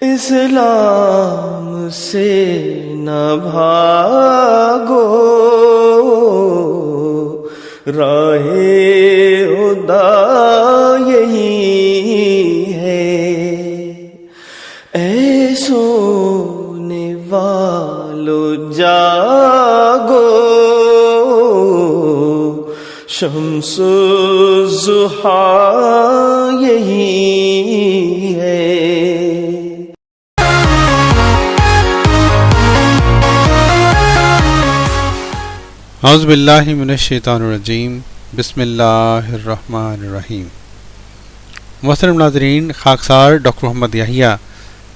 اسلام سے نہ بھاگو، راہ خدا یہی ہے، اے سونے والو جاگو، شمس الضحیٰ یہی ہے۔ اعوذ باللہ من الشیطان الرجیم، بسم اللہ الرحمن الرحیم۔ محترم ناظرین، خاکسار ڈاکٹر محمد یحییٰ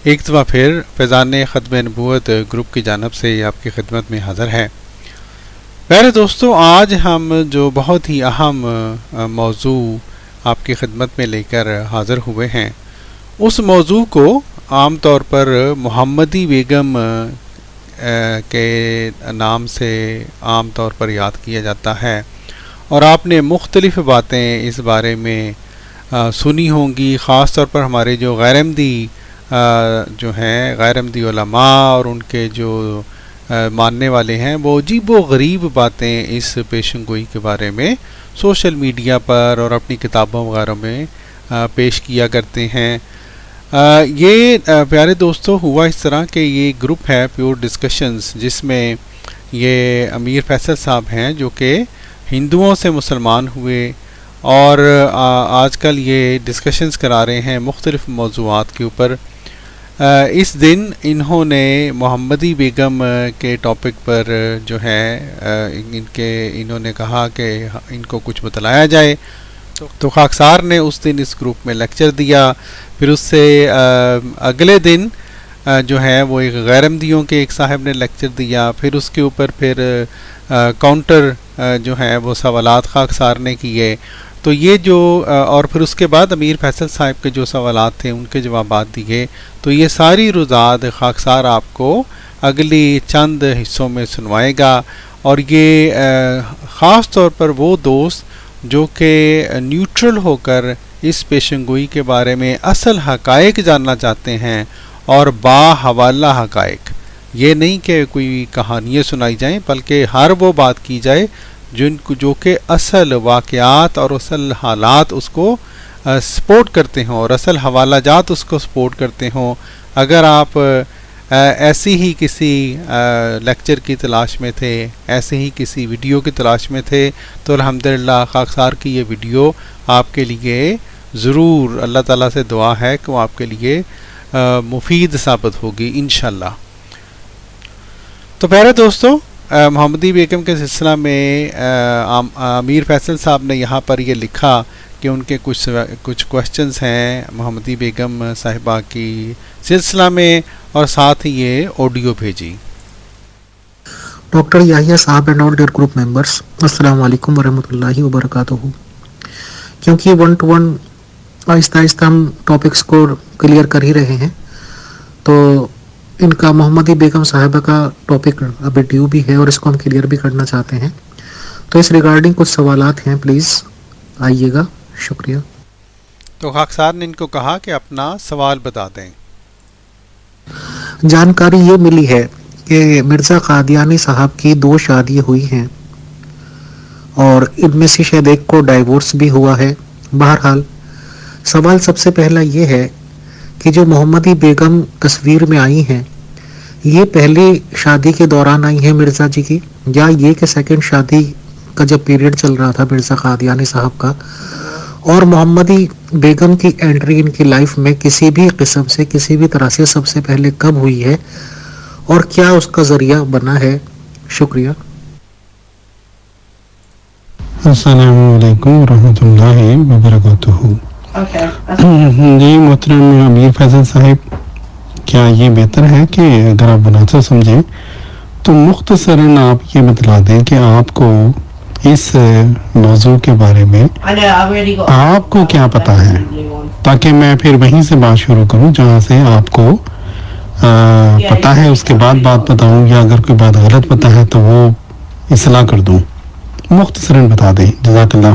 ایک دفعہ پھر فیضان ختم نبوت گروپ کی جانب سے آپ کی خدمت میں حاضر ہے۔ پیارے دوستو، آج ہم جو بہت ہی اہم موضوع آپ کی خدمت میں لے کر حاضر ہوئے ہیں، اس موضوع کو عام طور پر محمدی بیگم کے نام سے عام طور پر یاد کیا جاتا ہے، اور آپ نے مختلف باتیں اس بارے میں سنی ہوں گی، خاص طور پر ہمارے جو غیر احمدی جو ہیں، غیر احمدی علماء اور ان کے جو ماننے والے ہیں، وہ عجیب و غریب باتیں اس پیشن گوئی کے بارے میں سوشل میڈیا پر اور اپنی کتابوں وغیرہ میں پیش کیا کرتے ہیں۔ یہ پیارے دوستو ہوا اس طرح کہ یہ گروپ ہے پیور ڈسکشنز، جس میں یہ امیر فیصل صاحب ہیں جو کہ ہندوؤں سے مسلمان ہوئے، اور آج کل یہ ڈسکشنز کرا رہے ہیں مختلف موضوعات کے اوپر۔ اس دن انہوں نے محمدی بیگم کے ٹاپک پر جو ہے انہوں نے کہا کہ ان کو کچھ بتلایا جائے، تو خاکسار نے اس دن اس گروپ میں لیکچر دیا۔ پھر اس سے اگلے دن جو ہے وہ ایک غیر احمدیوں کے ایک صاحب نے لیکچر دیا، پھر اس کے اوپر پھر کاؤنٹر جو ہے وہ سوالات خاکسار نے کیے، تو یہ جو اور پھر اس کے بعد امیر فیصل صاحب کے جو سوالات تھے ان کے جوابات دیے، تو یہ ساری روزات خاکسار آپ کو اگلی چند حصوں میں سنوائے گا۔ اور یہ خاص طور پر وہ دوست جو کہ نیوٹرل ہو کر اس پیشن گوئی کے بارے میں اصل حقائق جاننا چاہتے ہیں، اور با حوالہ حقائق، یہ نہیں کہ کوئی کہانیاں سنائی جائیں، بلکہ ہر وہ بات کی جائے جو کہ اصل واقعات اور اصل حالات اس کو سپورٹ کرتے ہوں، اور اصل حوالہ جات اس کو سپورٹ کرتے ہوں۔ اگر آپ ایسی ہی کسی لیکچر کی تلاش میں تھے، ایسے ہی کسی ویڈیو کی تلاش میں تھے، تو الحمدللہ خاکسار کی یہ ویڈیو آپ کے لیے ضرور، اللہ تعالیٰ سے دعا ہے کہ وہ آپ کے لیے مفید ثابت ہوگی انشاءاللہ۔ تو پیارے دوستو، محمدی بیگم کے سلسلہ میں امیر فیصل صاحب نے یہاں پر یہ لکھا کہ ان کے کچھ کوشچنز ہیں محمدی بیگم صاحبہ کی سلسلہ میں، اور ساتھ ہی یہ آڈیو بھیجی۔ ڈاکٹر یحییٰ صاحب and all dear group members, السلام علیکم ورحمۃ اللہ وبرکاتہ۔ کیونکہ 1 to 1 آہستہ آہستہ ہم ٹاپکس کو کلیئر کر ہی رہے ہیں، تو ان کا محمدی بیگم صاحبہ کا ٹاپک ابھی ڈیو بھی ہے، اور اس کو ہم کلیئر بھی کرنا چاہتے ہیں، تو اس ریگارڈنگ کچھ سوالات ہیں، پلیز آئیے گا، شکریہ۔ تو خاکسار نے ان کو کہا کہ اپنا سوال بتا دیں۔ جانکاری یہ ملی ہے کہ مرزا قادیانی صاحب کی 2 شادیاں ہوئی ہیں، اور ان میں سے شاید ایک کو ڈائیورس بھی ہوا ہے۔ بہرحال سوال سب سے پہلا یہ ہے کہ جو محمدی بیگم تصویر میں آئی ہیں، یہ پہلی شادی کے دوران آئی ہیں مرزا جی کی، یا یہ کہ سیکنڈ شادی کا جب پیریڈ چل رہا تھا مرزا قادیانی صاحب کا؟ اور محمدی بیگم کی انٹری ان کی لائف میں کسی بھی قسم سے، کسی بھی طرح سے سب سے پہلے کب ہوئی ہے، اور کیا اس کا ذریعہ بنا ہے؟ شکریہ۔ السلام علیکم ورحمۃ اللہ وبرکاتہ۔ جی محترم امیر فیصل صاحب، کیا یہ بہتر ہے کہ اگر آپ مناسب سمجھیں تو مختصراً آپ یہ بتلا دیں کہ آپ کو اس موضوع کے بارے میں آپ کو کیا پتہ ہے، تاکہ میں پھر وہیں سے بات شروع کروں جہاں سے آپ کو پتہ ہے، اس کے بعد بات بتاؤں، یا اگر کوئی بات غلط پتہ ہے تو وہ اصلاح کر دوں۔ مختصراً بتا دیں، جزاک اللہ۔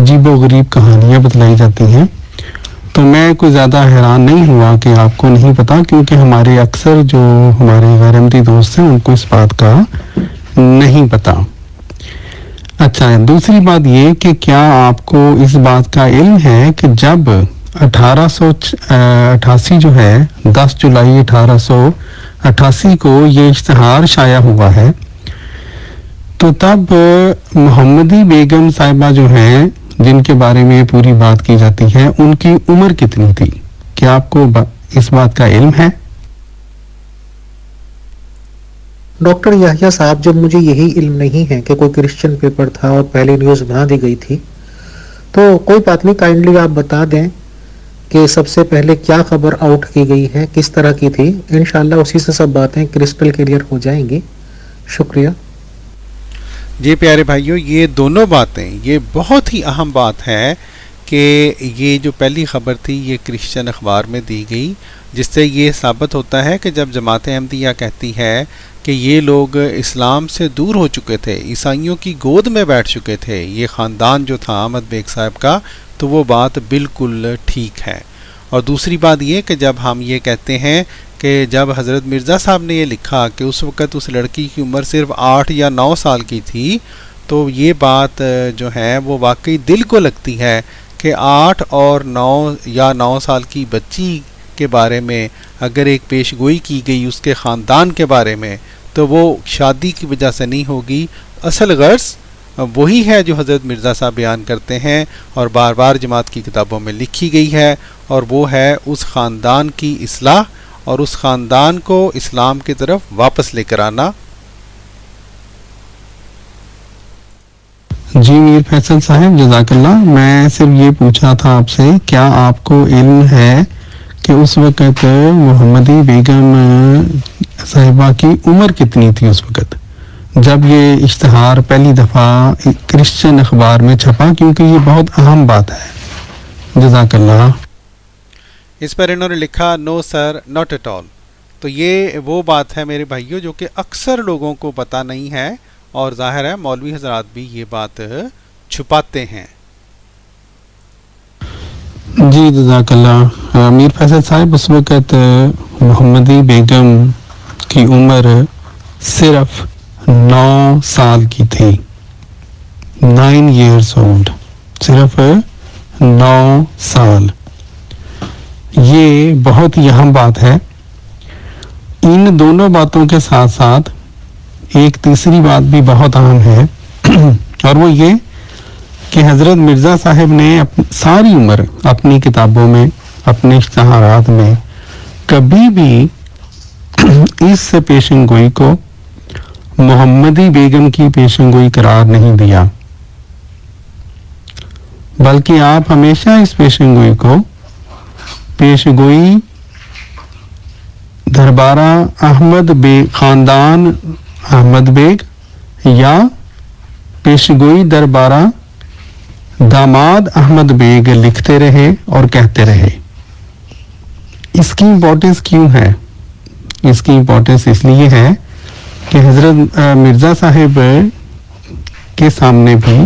عجیب و غریب کہانیاں بتلائی جاتی ہیں، تو میں کوئی زیادہ حیران نہیں ہوا کہ آپ کو نہیں پتا، کیونکہ ہمارے اکثر جو ہمارے غیر احمدی دوست ہیں ان کو اس بات کا نہیں پتا۔ اچھا، دوسری بات یہ کہ کیا آپ کو اس بات کا علم ہے کہ جب 1888 جو ہے 10 جولائی 1888 کو یہ اشتہار شائع ہوا ہے، تو تب محمدی بیگم صاحبہ جو ہیں جن کے بارے میں پوری بات کی جاتی ہے ان کی عمر کتنی تھی؟ کیا آپ کو اس بات کا علم ہے؟ ڈاکٹر یحییٰ صاحب، جب مجھے یہی علم نہیں ہے کہ کوئی کرسچن پیپر تھا اور پہلی نیوز بنا دی گئی تھی، تو کوئی بات نہیں، کائنڈلی آپ بتا دیں کہ سب سے پہلے کیا خبر آؤٹ کی گئی ہے، کس طرح کی تھی۔ انشاءاللہ اسی سے سب باتیں کرسٹل کلیئر ہو جائیں گی۔ شکریہ۔ جی پیارے بھائیوں، یہ دونوں باتیں، یہ بہت ہی اہم بات ہے کہ یہ جو پہلی خبر تھی یہ کرسچن اخبار میں دی گئی، جس سے یہ ثابت ہوتا ہے کہ جب جماعت احمدیہ کہتی ہے کہ یہ لوگ اسلام سے دور ہو چکے تھے، عیسائیوں کی گود میں بیٹھ چکے تھے، یہ خاندان جو تھا احمد بیگ صاحب کا، تو وہ بات بالکل ٹھیک ہے۔ اور دوسری بات یہ کہ جب ہم یہ کہتے ہیں کہ جب حضرت مرزا صاحب نے یہ لکھا کہ اس وقت اس لڑکی کی عمر صرف 8 یا 9 سال کی تھی، تو یہ بات جو ہے وہ واقعی دل کو لگتی ہے کہ 8 اور 9 یا 9 سال کی بچی کے بارے میں اگر ایک پیش گوئی کی گئی اس کے خاندان کے بارے میں، تو وہ شادی کی وجہ سے نہیں ہوگی۔ اصل غرض وہی ہے جو حضرت مرزا صاحب بیان کرتے ہیں اور بار بار جماعت کی کتابوں میں لکھی گئی ہے، اور وہ ہے اس خاندان کی اصلاح اور اس خاندان کو اسلام کی طرف واپس لے کر آنا۔ جی میر فیصل صاحب، جزاک اللہ۔ میں صرف یہ پوچھا تھا آپ سے، کیا آپ کو علم ہے کہ اس وقت محمدی بیگم صاحبہ کی عمر کتنی تھی اس وقت جب یہ اشتہار پہلی دفعہ کرسچن اخبار میں چھپا؟ کیونکہ یہ بہت اہم بات ہے۔ جزاک اللہ۔ اس پر انہوں نے لکھا نو سر ناٹ ایٹ آل۔ تو یہ وہ بات ہے میرے بھائیوں جو کہ اکثر لوگوں کو پتہ نہیں ہے، اور ظاہر ہے مولوی حضرات بھی یہ بات چھپاتے ہیں۔ جی جزاک اللہ۔ میر فیصل صاحب، اس وقت محمدی بیگم کی عمر صرف 9 سال کی تھی، 9 ایئرس اولڈ، صرف 9 سال۔ یہ بہت ہی اہم بات ہے۔ ان دونوں باتوں کے ساتھ ساتھ ایک تیسری بات بھی بہت اہم ہے، اور وہ یہ کہ حضرت مرزا صاحب نے ساری عمر اپنی کتابوں میں، اپنے اشتہارات میں کبھی بھی اس پیشن گوئی کو محمدی بیگم کی پیشن گوئی قرار نہیں دیا، بلکہ آپ ہمیشہ اس پیشن گوئی کو پیش گوئی دربارہ احمد بیگ، خاندان احمد بیگ، یا پیش گوئی دربارہ داماد احمد بیگ لکھتے رہے اور کہتے رہے۔ اس کی امپورٹنس کیوں ہے؟ اس کی امپورٹنس اس لیے ہے کہ حضرت مرزا صاحب کے سامنے بھی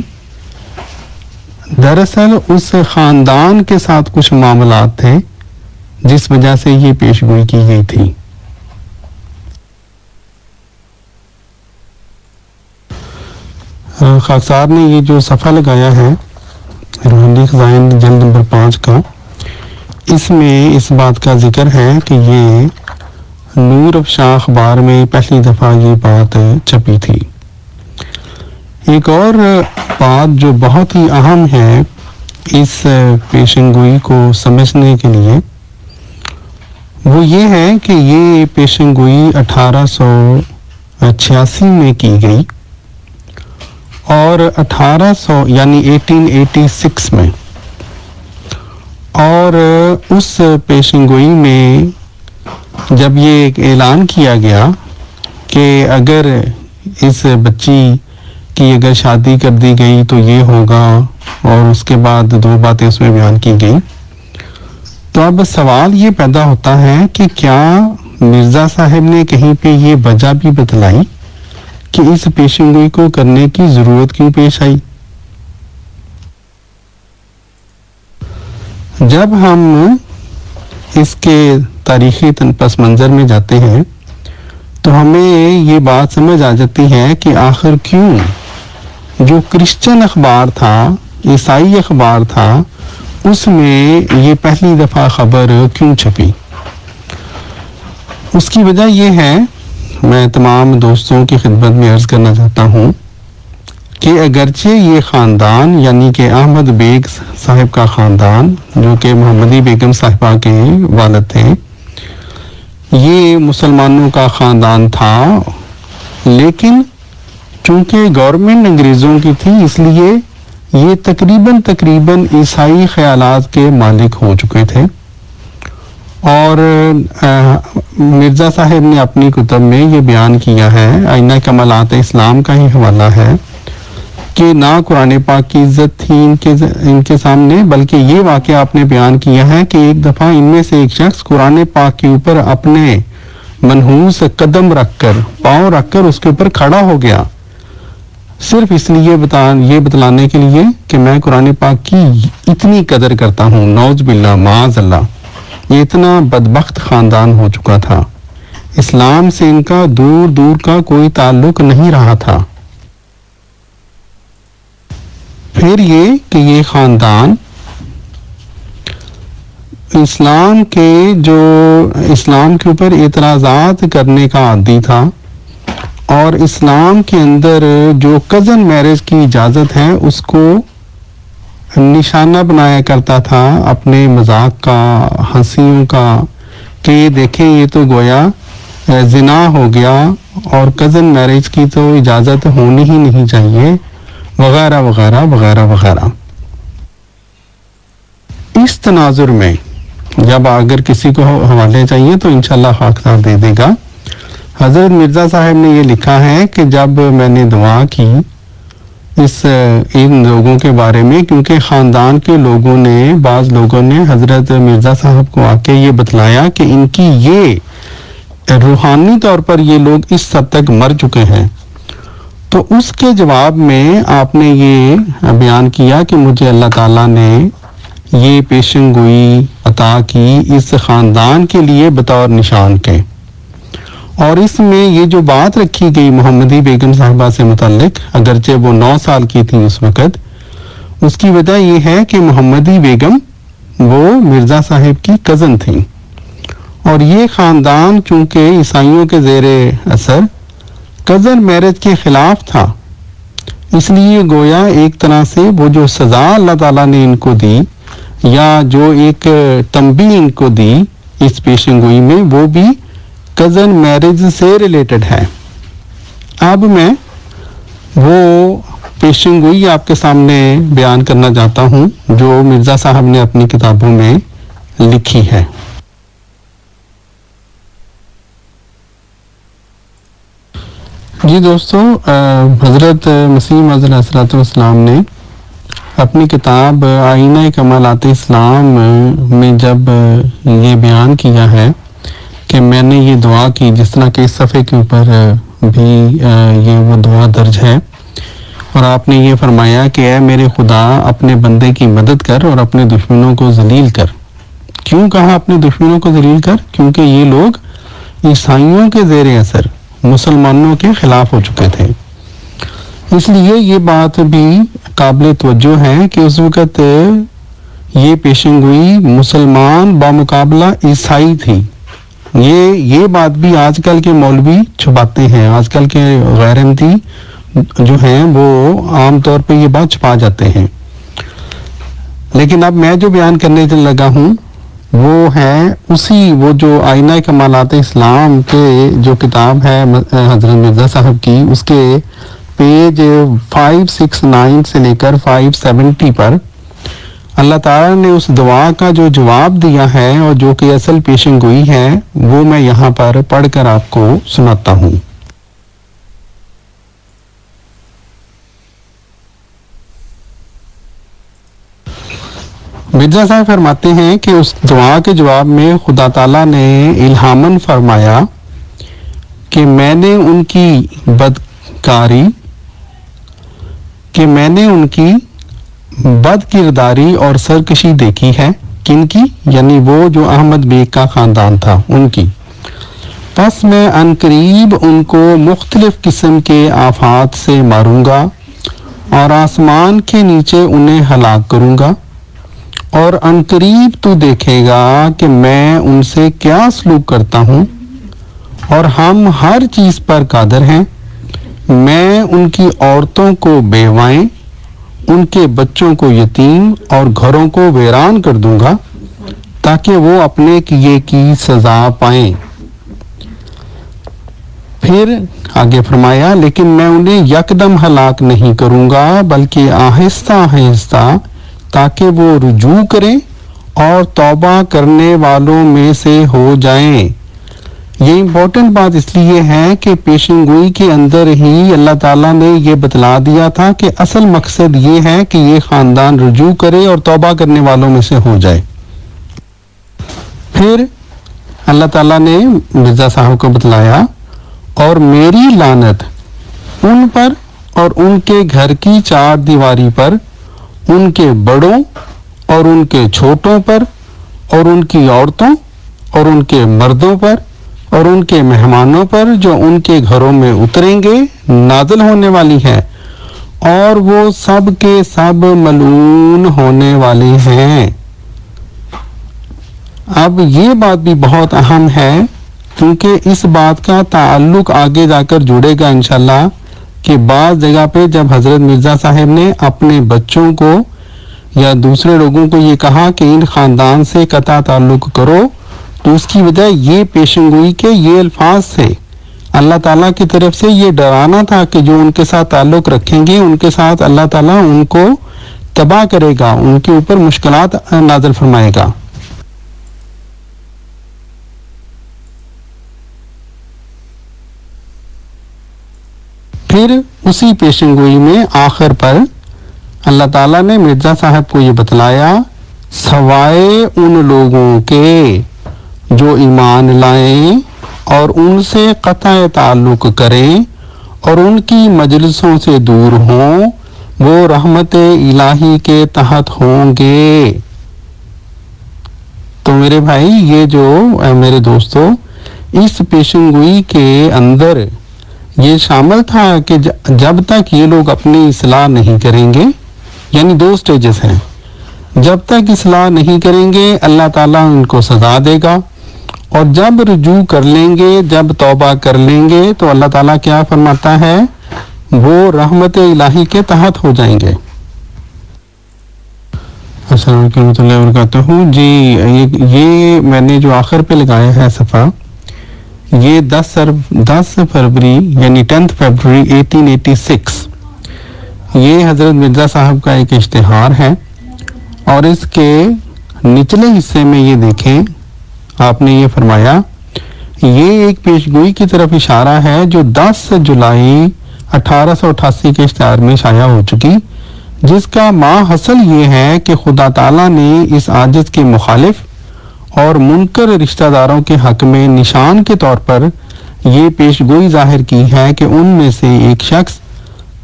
دراصل اس خاندان کے ساتھ کچھ معاملات تھے جس وجہ سے یہ پیش گوئی کی گئی تھی۔ خاکسار نے یہ جو صفحہ لگایا ہے روحانی خزائن جلد نمبر 5 کا، اس میں اس بات کا ذکر ہے کہ یہ نور افشاں اخبار میں پہلی دفعہ یہ بات چھپی تھی۔ ایک اور بات جو بہت ہی اہم ہے اس پیشن گوئی کو سمجھنے کے لیے، وہ یہ ہے کہ یہ پیشن گوئی 1886 میں کی گئی، اور 1886 میں، اور اس پیشن گوئی میں جب یہ اعلان کیا گیا کہ اگر اس بچی کی اگر شادی کر دی گئی تو یہ ہوگا، اور اس کے بعد 2 باتیں اس میں بیان کی گئی، تو اب سوال یہ پیدا ہوتا ہے کہ کیا مرزا صاحب نے کہیں پہ یہ وجہ بھی بتلائی کہ اس پیشن گوئی کو کرنے کی ضرورت کیوں پیش آئی؟ جب ہم اس کے تاریخی پس منظر میں جاتے ہیں تو ہمیں یہ بات سمجھ آ جاتی ہے کہ آخر کیوں جو کرسچن اخبار تھا، عیسائی اخبار تھا، اس میں یہ پہلی دفعہ خبر کیوں چھپی۔ اس کی وجہ یہ ہے، میں تمام دوستوں کی خدمت میں عرض کرنا چاہتا ہوں کہ اگرچہ یہ خاندان یعنی کہ احمد بیگ صاحب کا خاندان جو کہ محمدی بیگم صاحبہ کے والد تھے، یہ مسلمانوں کا خاندان تھا، لیکن چونکہ گورنمنٹ انگریزوں کی تھی اس لیے یہ تقریباً عیسائی خیالات کے مالک ہو چکے تھے۔ اور مرزا صاحب نے اپنی کتب میں یہ بیان کیا ہے، آئینہ کمالات اسلام کا ہی حوالہ ہے، کہ نہ قرآن پاک کی عزت تھی ان کے سامنے، بلکہ یہ واقعہ آپ نے بیان کیا ہے کہ ایک دفعہ ان میں سے ایک شخص قرآن پاک کے اوپر اپنے منحوس قدم رکھ کر، پاؤں رکھ کر اس کے اوپر کھڑا ہو گیا، صرف اس لیے یہ بتلانے کے لیے کہ میں قرآن پاک کی اتنی قدر کرتا ہوں۔ نعوذ باللہ، معاذ اللہ، یہ اتنا بدبخت خاندان ہو چکا تھا، اسلام سے ان کا دور دور کا کوئی تعلق نہیں رہا تھا۔ پھر یہ کہ یہ خاندان اسلام کے اوپر اعتراضات کرنے کا عادی تھا، اور اسلام کے اندر جو کزن میرج کی اجازت ہے اس کو نشانہ بنایا کرتا تھا اپنے مذاق کا، ہنسیوں کا، کہ یہ دیکھیں یہ تو گویا زنا ہو گیا اور کزن میرج کی تو اجازت ہونی ہی نہیں چاہیے، وغیرہ وغیرہ وغیرہ وغیرہ۔ اس تناظر میں جب اگر کسی کو حوالے چاہیے تو انشاءاللہ خاکسار دے دے گا۔ حضرت مرزا صاحب نے یہ لکھا ہے کہ جب میں نے دعا کی ان لوگوں کے بارے میں، کیونکہ خاندان کے بعض لوگوں نے حضرت مرزا صاحب کو آ کے یہ بتلایا کہ ان کی یہ روحانی طور پر یہ لوگ اس حد تک مر چکے ہیں، تو اس کے جواب میں آپ نے یہ بیان کیا کہ مجھے اللہ تعالیٰ نے یہ پیشن گوئی عطا کی اس خاندان کے لیے بطور نشان کے، اور اس میں یہ جو بات رکھی گئی محمدی بیگم صاحبہ سے متعلق، اگرچہ وہ 9 سال کی تھی اس وقت، اس کی وجہ یہ ہے کہ محمدی بیگم وہ مرزا صاحب کی کزن تھیں، اور یہ خاندان چونکہ عیسائیوں کے زیر اثر کزن میرج کے خلاف تھا، اس لیے گویا ایک طرح سے وہ جو سزا اللہ تعالیٰ نے ان کو دی یا جو ایک تنبیہ ان کو دی اس پیشن گوئی میں، وہ بھی کزن میرج سے ریلیٹڈ ہے۔ اب میں وہ پیشن گوئی آپ کے سامنے بیان کرنا چاہتا ہوں جو مرزا صاحب نے اپنی کتابوں میں لکھی ہے۔ جی دوستو، حضرت مسیح موعود علیہ الصلوۃ والسلام نے اپنی کتاب آئینہ کمالات اسلام میں جب یہ بیان کیا ہے کہ میں نے یہ دعا کی، جس طرح کہ اس صفحے کے اوپر بھی یہ وہ دعا درج ہے، اور آپ نے یہ فرمایا کہ اے میرے خدا اپنے بندے کی مدد کر اور اپنے دشمنوں کو ذلیل کر۔ کیوں کہا اپنے دشمنوں کو ذلیل کر؟ کیونکہ یہ لوگ عیسائیوں کے زیر اثر مسلمانوں کے خلاف ہو چکے تھے۔ اس لیے یہ بات بھی قابل توجہ ہے کہ اس وقت یہ پیشن گوئی مسلمان بمقابلہ عیسائی تھی۔ یہ بات بھی آج کل کے مولوی چھپاتے ہیں، آج کل کے غیر احمدی جو ہیں وہ عام طور پہ یہ بات چھپا جاتے ہیں، لیکن اب میں جو بیان کرنے لگا ہوں وہ ہے وہ جو آئینہ کمالات اسلام کے جو کتاب ہے حضرت مرزا صاحب کی، اس کے پیج 569 سے لے کر 570 پر اللہ تعالیٰ نے اس دعا کا جو جواب دیا ہے اور جو کہ اصل پیشن گوئی ہے، وہ میں یہاں پر پڑھ کر آپ کو سناتا ہوں۔ مرزا صاحب فرماتے ہیں کہ اس دعا کے جواب میں خدا تعالیٰ نے الہاماً فرمایا کہ میں نے ان کی بد کرداری اور سرکشی دیکھی ہے، کن کی؟ یعنی وہ جو احمد بیگ کا خاندان تھا ان کی. پس میں عنقریب ان کو مختلف قسم کے آفات سے ماروں گا اور آسمان کے نیچے انہیں ہلاک کروں گا، اور عنقریب تو دیکھے گا کہ میں ان سے کیا سلوک کرتا ہوں، اور ہم ہر چیز پر قادر ہیں. میں ان کی عورتوں کو بیوائیں، ان کے بچوں کو یتیم اور گھروں کو ویران کر دوں گا تاکہ وہ اپنے کیے کی سزا پائیں. پھر آگے فرمایا لیکن میں انہیں یکدم ہلاک نہیں کروں گا بلکہ آہستہ آہستہ، تاکہ وہ رجوع کریں اور توبہ کرنے والوں میں سے ہو جائیں. یہ امپورٹنٹ بات اس لیے ہے کہ پیشن گوئی کے اندر ہی اللہ تعالیٰ نے یہ بتلا دیا تھا کہ اصل مقصد یہ ہے کہ یہ خاندان رجوع کرے اور توبہ کرنے والوں میں سے ہو جائے. پھر اللہ تعالیٰ نے مرزا صاحب کو بتلایا اور میری لعنت ان پر اور ان کے گھر کی چار دیواری پر، ان کے بڑوں اور ان کے چھوٹوں پر اور ان کی عورتوں اور ان کے مردوں پر اور ان کے مہمانوں پر جو ان کے گھروں میں اتریں گے نازل ہونے والی ہے، اور وہ سب کے سب ملعون ہونے والے ہیں. اب یہ بات بھی بہت اہم ہے کیونکہ اس بات کا تعلق آگے جا کر جڑے گا انشاءاللہ کہ بعض جگہ پہ جب حضرت مرزا صاحب نے اپنے بچوں کو یا دوسرے لوگوں کو یہ کہا کہ ان خاندان سے قطع تعلق کرو، تو اس کی وجہ یہ پیشن گوئی کے یہ الفاظ تھے. اللہ تعالیٰ کی طرف سے یہ ڈرانا تھا کہ جو ان کے ساتھ تعلق رکھیں گے ان کے ساتھ اللہ تعالیٰ ان کو تباہ کرے گا، ان کے اوپر مشکلات نازل فرمائے گا. پھر اسی پیشن گوئی میں آخر پر اللہ تعالیٰ نے مرزا صاحب کو یہ بتلایا سوائے ان لوگوں کے جو ایمان لائیں اور ان سے قطع تعلق کریں اور ان کی مجلسوں سے دور ہوں، وہ رحمت الہی کے تحت ہوں گے. تو میرے بھائی یہ جو میرے دوستو اس پیشن گوئی کے اندر یہ شامل تھا کہ جب تک یہ لوگ اپنی اصلاح نہیں کریں گے، یعنی دو سٹیجز ہیں، جب تک اصلاح نہیں کریں گے اللہ تعالیٰ ان کو سزا دے گا، اور جب رجوع کر لیں گے، جب توبہ کر لیں گے تو اللہ تعالیٰ کیا فرماتا ہے، وہ رحمت الہی کے تحت ہو جائیں گے. السلام علیکم ورحمۃ اللہ وبرکاتہ. جی یہ میں نے جو آخر پہ لگایا ہے صفحہ، یہ 10 فروری یعنی 10 فروری 1886 یہ حضرت مرزا صاحب کا ایک اشتہار ہے، اور اس کے نچلے حصے میں یہ دیکھیں آپ نے یہ فرمایا، یہ ایک پیشگوئی کی طرف اشارہ ہے جو 10 جولائی 1888 کے اشتہار میں شائع ہو چکی، جس کا ماحصل یہ ہے کہ خدا تعالیٰ نے اس عاجز کے مخالف اور منکر رشتہ داروں کے حق میں نشان کے طور پر یہ پیشگوئی ظاہر کی ہے کہ ان میں سے ایک شخص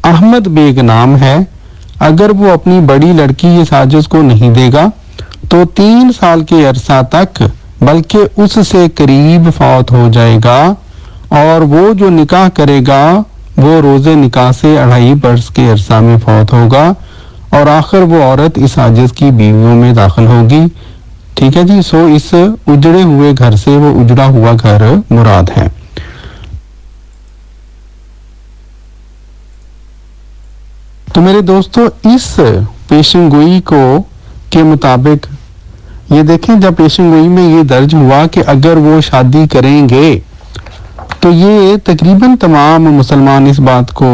احمد بیگ نام ہے، اگر وہ اپنی بڑی لڑکی اس عاجز کو نہیں دے گا تو 3 سال کے عرصہ تک بلکہ اس سے قریب فوت ہو جائے گا، اور وہ جو نکاح کرے گا وہ روز نکاح سے 2.5 برس کے عرصہ میں فوت ہوگا، اور آخر وہ عورت اس عاجز کی بیویوں میں داخل ہوگی. ٹھیک ہے جی. سو اس اجڑے ہوئے گھر سے وہ اجڑا ہوا گھر مراد ہے. تو میرے دوستو اس پیشن گوئی کو کے مطابق یہ دیکھیں جب پیشن گوئی میں یہ درج ہوا کہ اگر وہ شادی کریں گے تو یہ تقریباً تمام مسلمان اس بات کو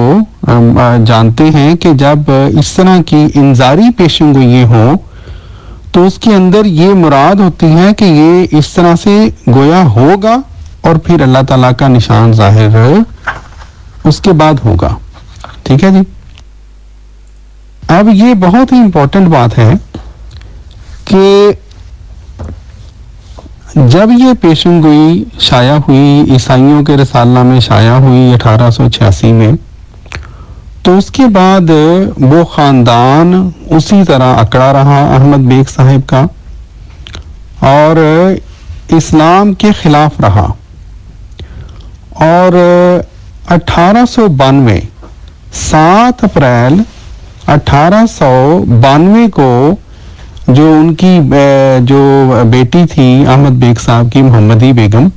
جانتے ہیں کہ جب اس طرح کی انذاری پیشن گوئی ہوں تو اس کے اندر یہ مراد ہوتی ہے کہ یہ اس طرح سے گویا ہوگا اور پھر اللہ تعالیٰ کا نشان ظاہر اس کے بعد ہوگا. ٹھیک ہے جی. اب یہ بہت ہی امپورٹنٹ بات ہے کہ جب یہ پیشن گوئی شائع ہوئی، عیسائیوں کے رسالہ میں شائع ہوئی 1886 میں، تو اس کے بعد وہ خاندان اسی طرح اکڑا رہا احمد بیگ صاحب کا، اور اسلام کے خلاف رہا، اور 1892 7 اپریل 1892 کو جو ان کی جو بیٹی تھی احمد بیگ صاحب کی، محمدی بیگم،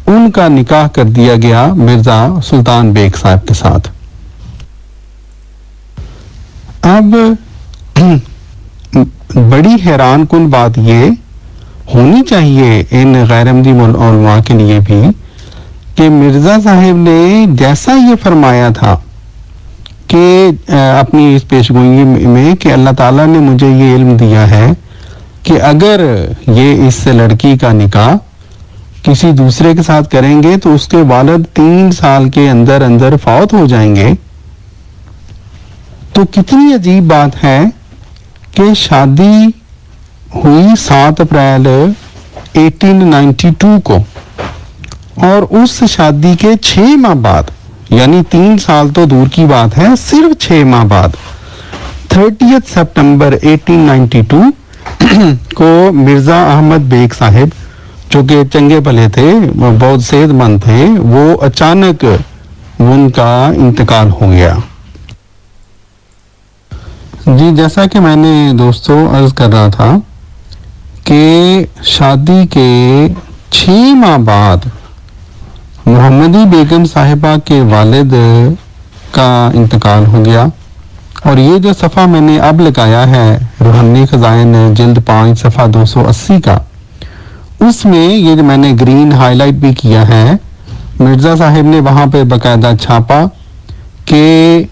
ان کا نکاح کر دیا گیا مرزا سلطان بیگ صاحب کے ساتھ۔ اب بڑی حیران کن بات یہ ہونی چاہیے ان غیر احمدی علماء کے لیے بھی کہ مرزا صاحب نے جیسا یہ فرمایا تھا کہ اپنی اس پیشگوئی میں کہ اللہ تعالیٰ نے مجھے یہ علم دیا ہے کہ اگر یہ اس لڑکی کا نکاح کسی دوسرے کے ساتھ کریں گے تو اس کے والد 3 سال کے اندر اندر فوت ہو جائیں گے، تو کتنی عجیب بات ہے کہ شادی ہوئی 7 اپریل 1892 کو، اور اس شادی کے 6 ماہ بعد، یعنی 3 سال تو دور کی بات ہے، صرف 6 ماہ بعد 30 سپٹمبر 1892 کو مرزا احمد بیگ صاحب، جو کہ چنگے بھلے تھے، بہت صحت مند تھے، وہ اچانک ان کا انتقال ہو گیا۔ جی جیسا کہ میں نے دوستو عرض کر رہا تھا کہ شادی کے 6 ماہ بعد محمدی بیگم صاحبہ کے والد کا انتقال ہو گیا، اور یہ جو صفحہ میں نے اب لگایا ہے روحانی خزائن جلد 5 صفحہ 280 کا، اس میں یہ جو میں نے گرین ہائی لائٹ بھی کیا ہے، مرزا صاحب نے وہاں پہ باقاعدہ چھاپا کہ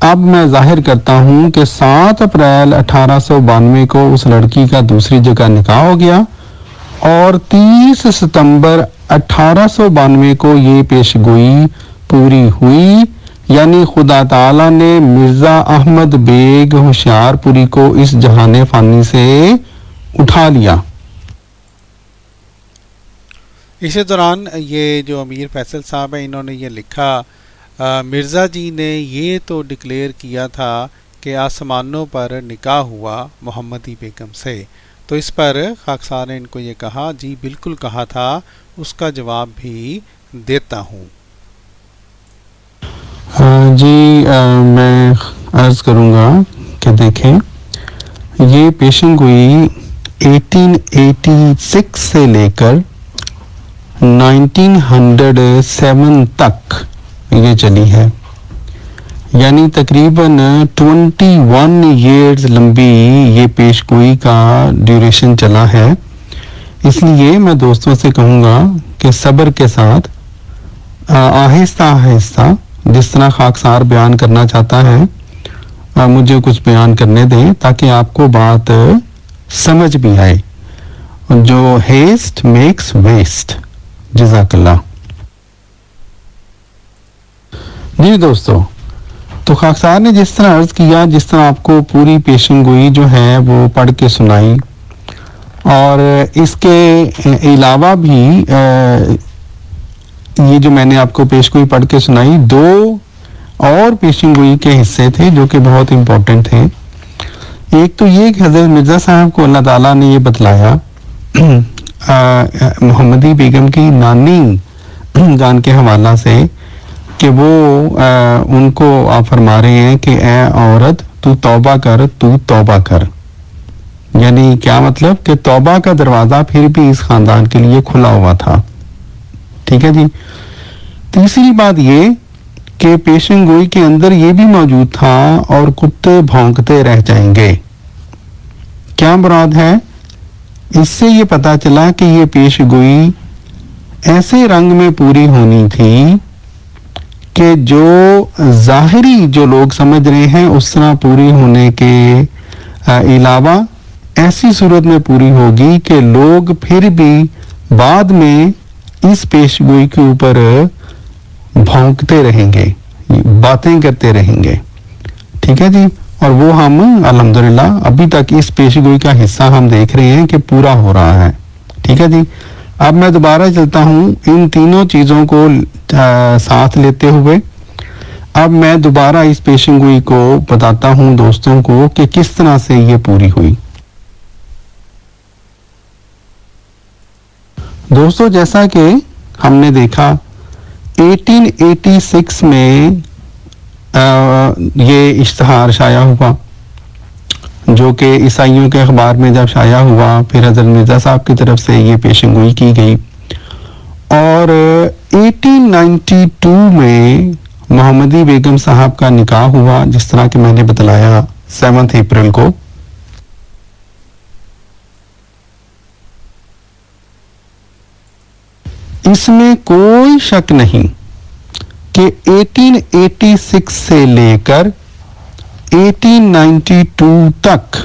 اب میں ظاہر کرتا ہوں کہ 7 اپریل 1892 کو اس لڑکی کا دوسری جگہ نکاح ہو گیا، اور 30 ستمبر 1892 کو یہ پیشگوئی پوری ہوئی، یعنی خدا تعالیٰ نے مرزا احمد بیگ ہوشیار پوری کو اس جہان فانی سے اٹھا لیا۔ اسی دوران یہ جو امیر فیصل صاحب ہیں، انہوں نے یہ لکھا، مرزا جی نے یہ تو ڈکلیئر کیا تھا کہ آسمانوں پر نکاح ہوا محمدی بیگم سے، تو اس پر خاکسار نے ان کو یہ کہا، جی بالکل کہا تھا، اس کا جواب بھی دیتا ہوں۔ جی میں عرض کروں گا کہ دیکھیں یہ پیشن گوئی 1886 سے لے کر 1907 تک یہ چلی ہے، یعنی تقریباً 21 ایئرز لمبی یہ پیش گوئی کا ڈیوریشن چلا ہے۔ اس لیے میں دوستوں سے کہوں گا کہ صبر کے ساتھ آہستہ آہستہ جس طرح خاکسار بیان کرنا چاہتا ہے مجھے کچھ بیان کرنے دیں تاکہ آپ کو بات سمجھ بھی آئے۔ جو ہیسٹ میکس ویسٹ۔ جزاک اللہ۔ جی دوستو، تو خاکسار نے جس طرح عرض کیا، جس طرح آپ کو پوری پیشن گوئی جو ہے وہ پڑھ کے سنائی، اور اس کے علاوہ بھی یہ جو میں نے آپ کو پیش گوئی پڑھ کے سنائی، 2 اور پیشن گوئی کے حصے تھے جو کہ بہت امپورٹنٹ تھے۔ ایک تو یہ کہ حضرت مرزا صاحب کو اللہ تعالیٰ نے یہ بتلایا محمدی بیگم کی نانی جان کے حوالہ سے کہ وہ ان کو آپ فرما رہے ہیں کہ اے عورت تو توبہ کر، تو توبہ کر، یعنی کیا مطلب کہ توبہ کا دروازہ پھر بھی اس خاندان کے لیے کھلا ہوا تھا۔ ٹھیک ہے جی۔ تیسری بات یہ کہ پیشن گوئی کے اندر یہ بھی موجود تھا، اور کتے بھونکتے رہ جائیں گے۔ کیا مراد ہے؟ اس سے یہ پتا چلا کہ یہ پیش گوئی ایسے رنگ میں پوری ہونی تھی کہ جو ظاہری جو لوگ سمجھ رہے ہیں اس طرح پوری ہونے کے علاوہ ایسی صورت میں پوری ہوگی کہ لوگ پھر بھی بعد میں اس پیش گوئی کے اوپر بھونکتے رہیں گے، باتیں کرتے رہیں گے۔ ٹھیک ہے جی۔ اور وہ ہم الحمدللہ ابھی تک اس پیش گوئی کا حصہ ہم دیکھ رہے ہیں کہ پورا ہو رہا ہے۔ ٹھیک ہے جی۔ اب میں دوبارہ چلتا ہوں ان تینوں چیزوں کو ساتھ لیتے ہوئے، اب میں دوبارہ اس پیشن گوئی کو بتاتا ہوں دوستوں کو کہ کس طرح سے یہ پوری ہوئی۔ دوستو جیسا کہ ہم نے دیکھا 1886 میں یہ اشتہار شائع ہوا جو کہ عیسائیوں کے اخبار میں جب شائع ہوا، پھر حضرت مرزا صاحب کی طرف سے یہ پیشن گوئی کی گئی، اور 1892 میں محمدی بیگم صاحب کا نکاح ہوا، جس طرح کہ میں نے بتلایا 7 اپریل کو۔ اس میں کوئی شک نہیں کہ 1886 سے لے کر 1892 تک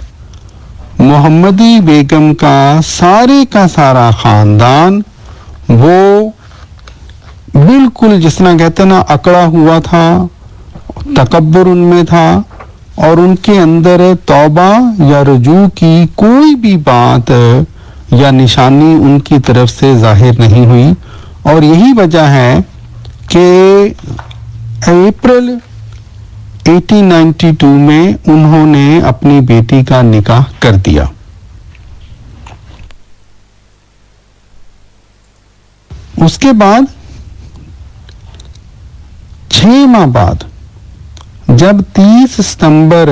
محمدی بیگم کا سارا خاندان وہ بالکل جس طرح کہتے ہیں نا اکڑا ہوا تھا، تکبر ان میں تھا، اور ان کے اندر توبہ یا رجوع کی کوئی بھی بات یا نشانی ان کی طرف سے ظاہر نہیں ہوئی، اور یہی وجہ ہے کہ اپریل 1892 میں انہوں نے اپنی بیٹی کا نکاح کر دیا۔ اس کے بعد 6 ماہ بعد جب 30 سپتمبر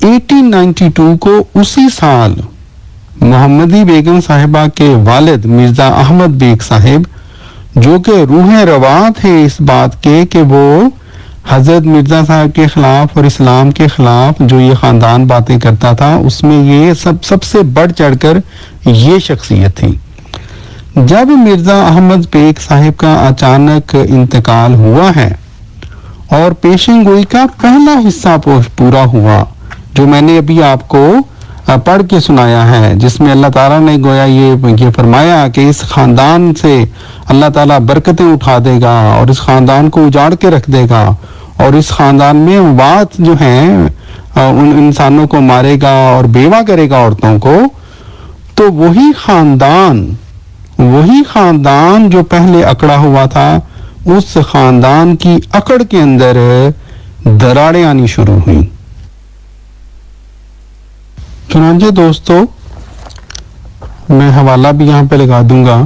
1892 کو اسی سال محمدی بیگم صاحبہ کے والد مرزا احمد بیگ صاحب، جو کہ روح رواں تھے اس بات کے کہ وہ حضرت مرزا صاحب کے خلاف اور اسلام کے خلاف جو یہ خاندان باتیں کرتا تھا، اس میں یہ سب سے بڑھ چڑھ کر یہ شخصیت تھی۔ جب مرزا احمد بیگ صاحب کا اچانک انتقال ہوا ہے اور پیشن گوئی کا پہلا حصہ پورا ہوا جو میں نے ابھی آپ کو پڑھ کے سنایا ہے، جس میں اللہ تعالیٰ نے گویا یہ فرمایا کہ اس خاندان سے اللہ تعالیٰ برکتیں اٹھا دے گا اور اس خاندان کو اجاڑ کے رکھ دے گا، اور اس خاندان میں بات جو ہیں ان انسانوں کو مارے گا اور بیوہ کرے گا عورتوں کو، تو وہی خاندان جو پہلے اکڑا ہوا تھا، اس خاندان کی اکڑ کے اندر دراڑیں آنی شروع ہوئیں۔ چنانچہ دوستو میں حوالہ بھی یہاں پہ لگا دوں گا،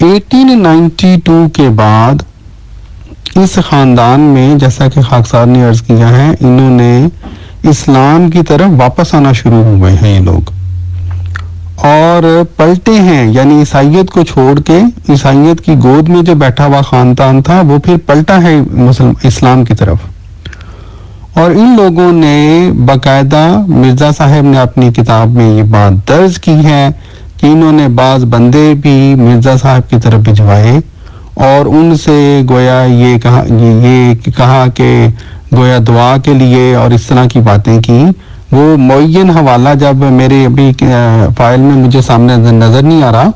1892 کے بعد اس خاندان میں جیسا کہ خاکسار نے عرض کیا ہے، انہوں نے اسلام کی طرف واپس آنا شروع ہوئے ہیں یہ لوگ، اور پلٹے ہیں، یعنی عیسائیت کو چھوڑ کے عیسائیت کی گود میں جو بیٹھا ہوا خاندان تھا وہ پھر پلٹا ہے اسلام کی طرف۔ اور ان لوگوں نے باقاعدہ مرزا صاحب نے اپنی کتاب میں یہ بات درج کی ہے کہ انہوں نے بعض بندے بھی مرزا صاحب کی طرف بھجوائے اور ان سے گویا یہ کہا کہ گویا دعا کے لیے اور اس طرح کی باتیں کی۔ وہ معین حوالہ جب میرے ابھی فائل میں مجھے سامنے نظر نہیں آ رہا،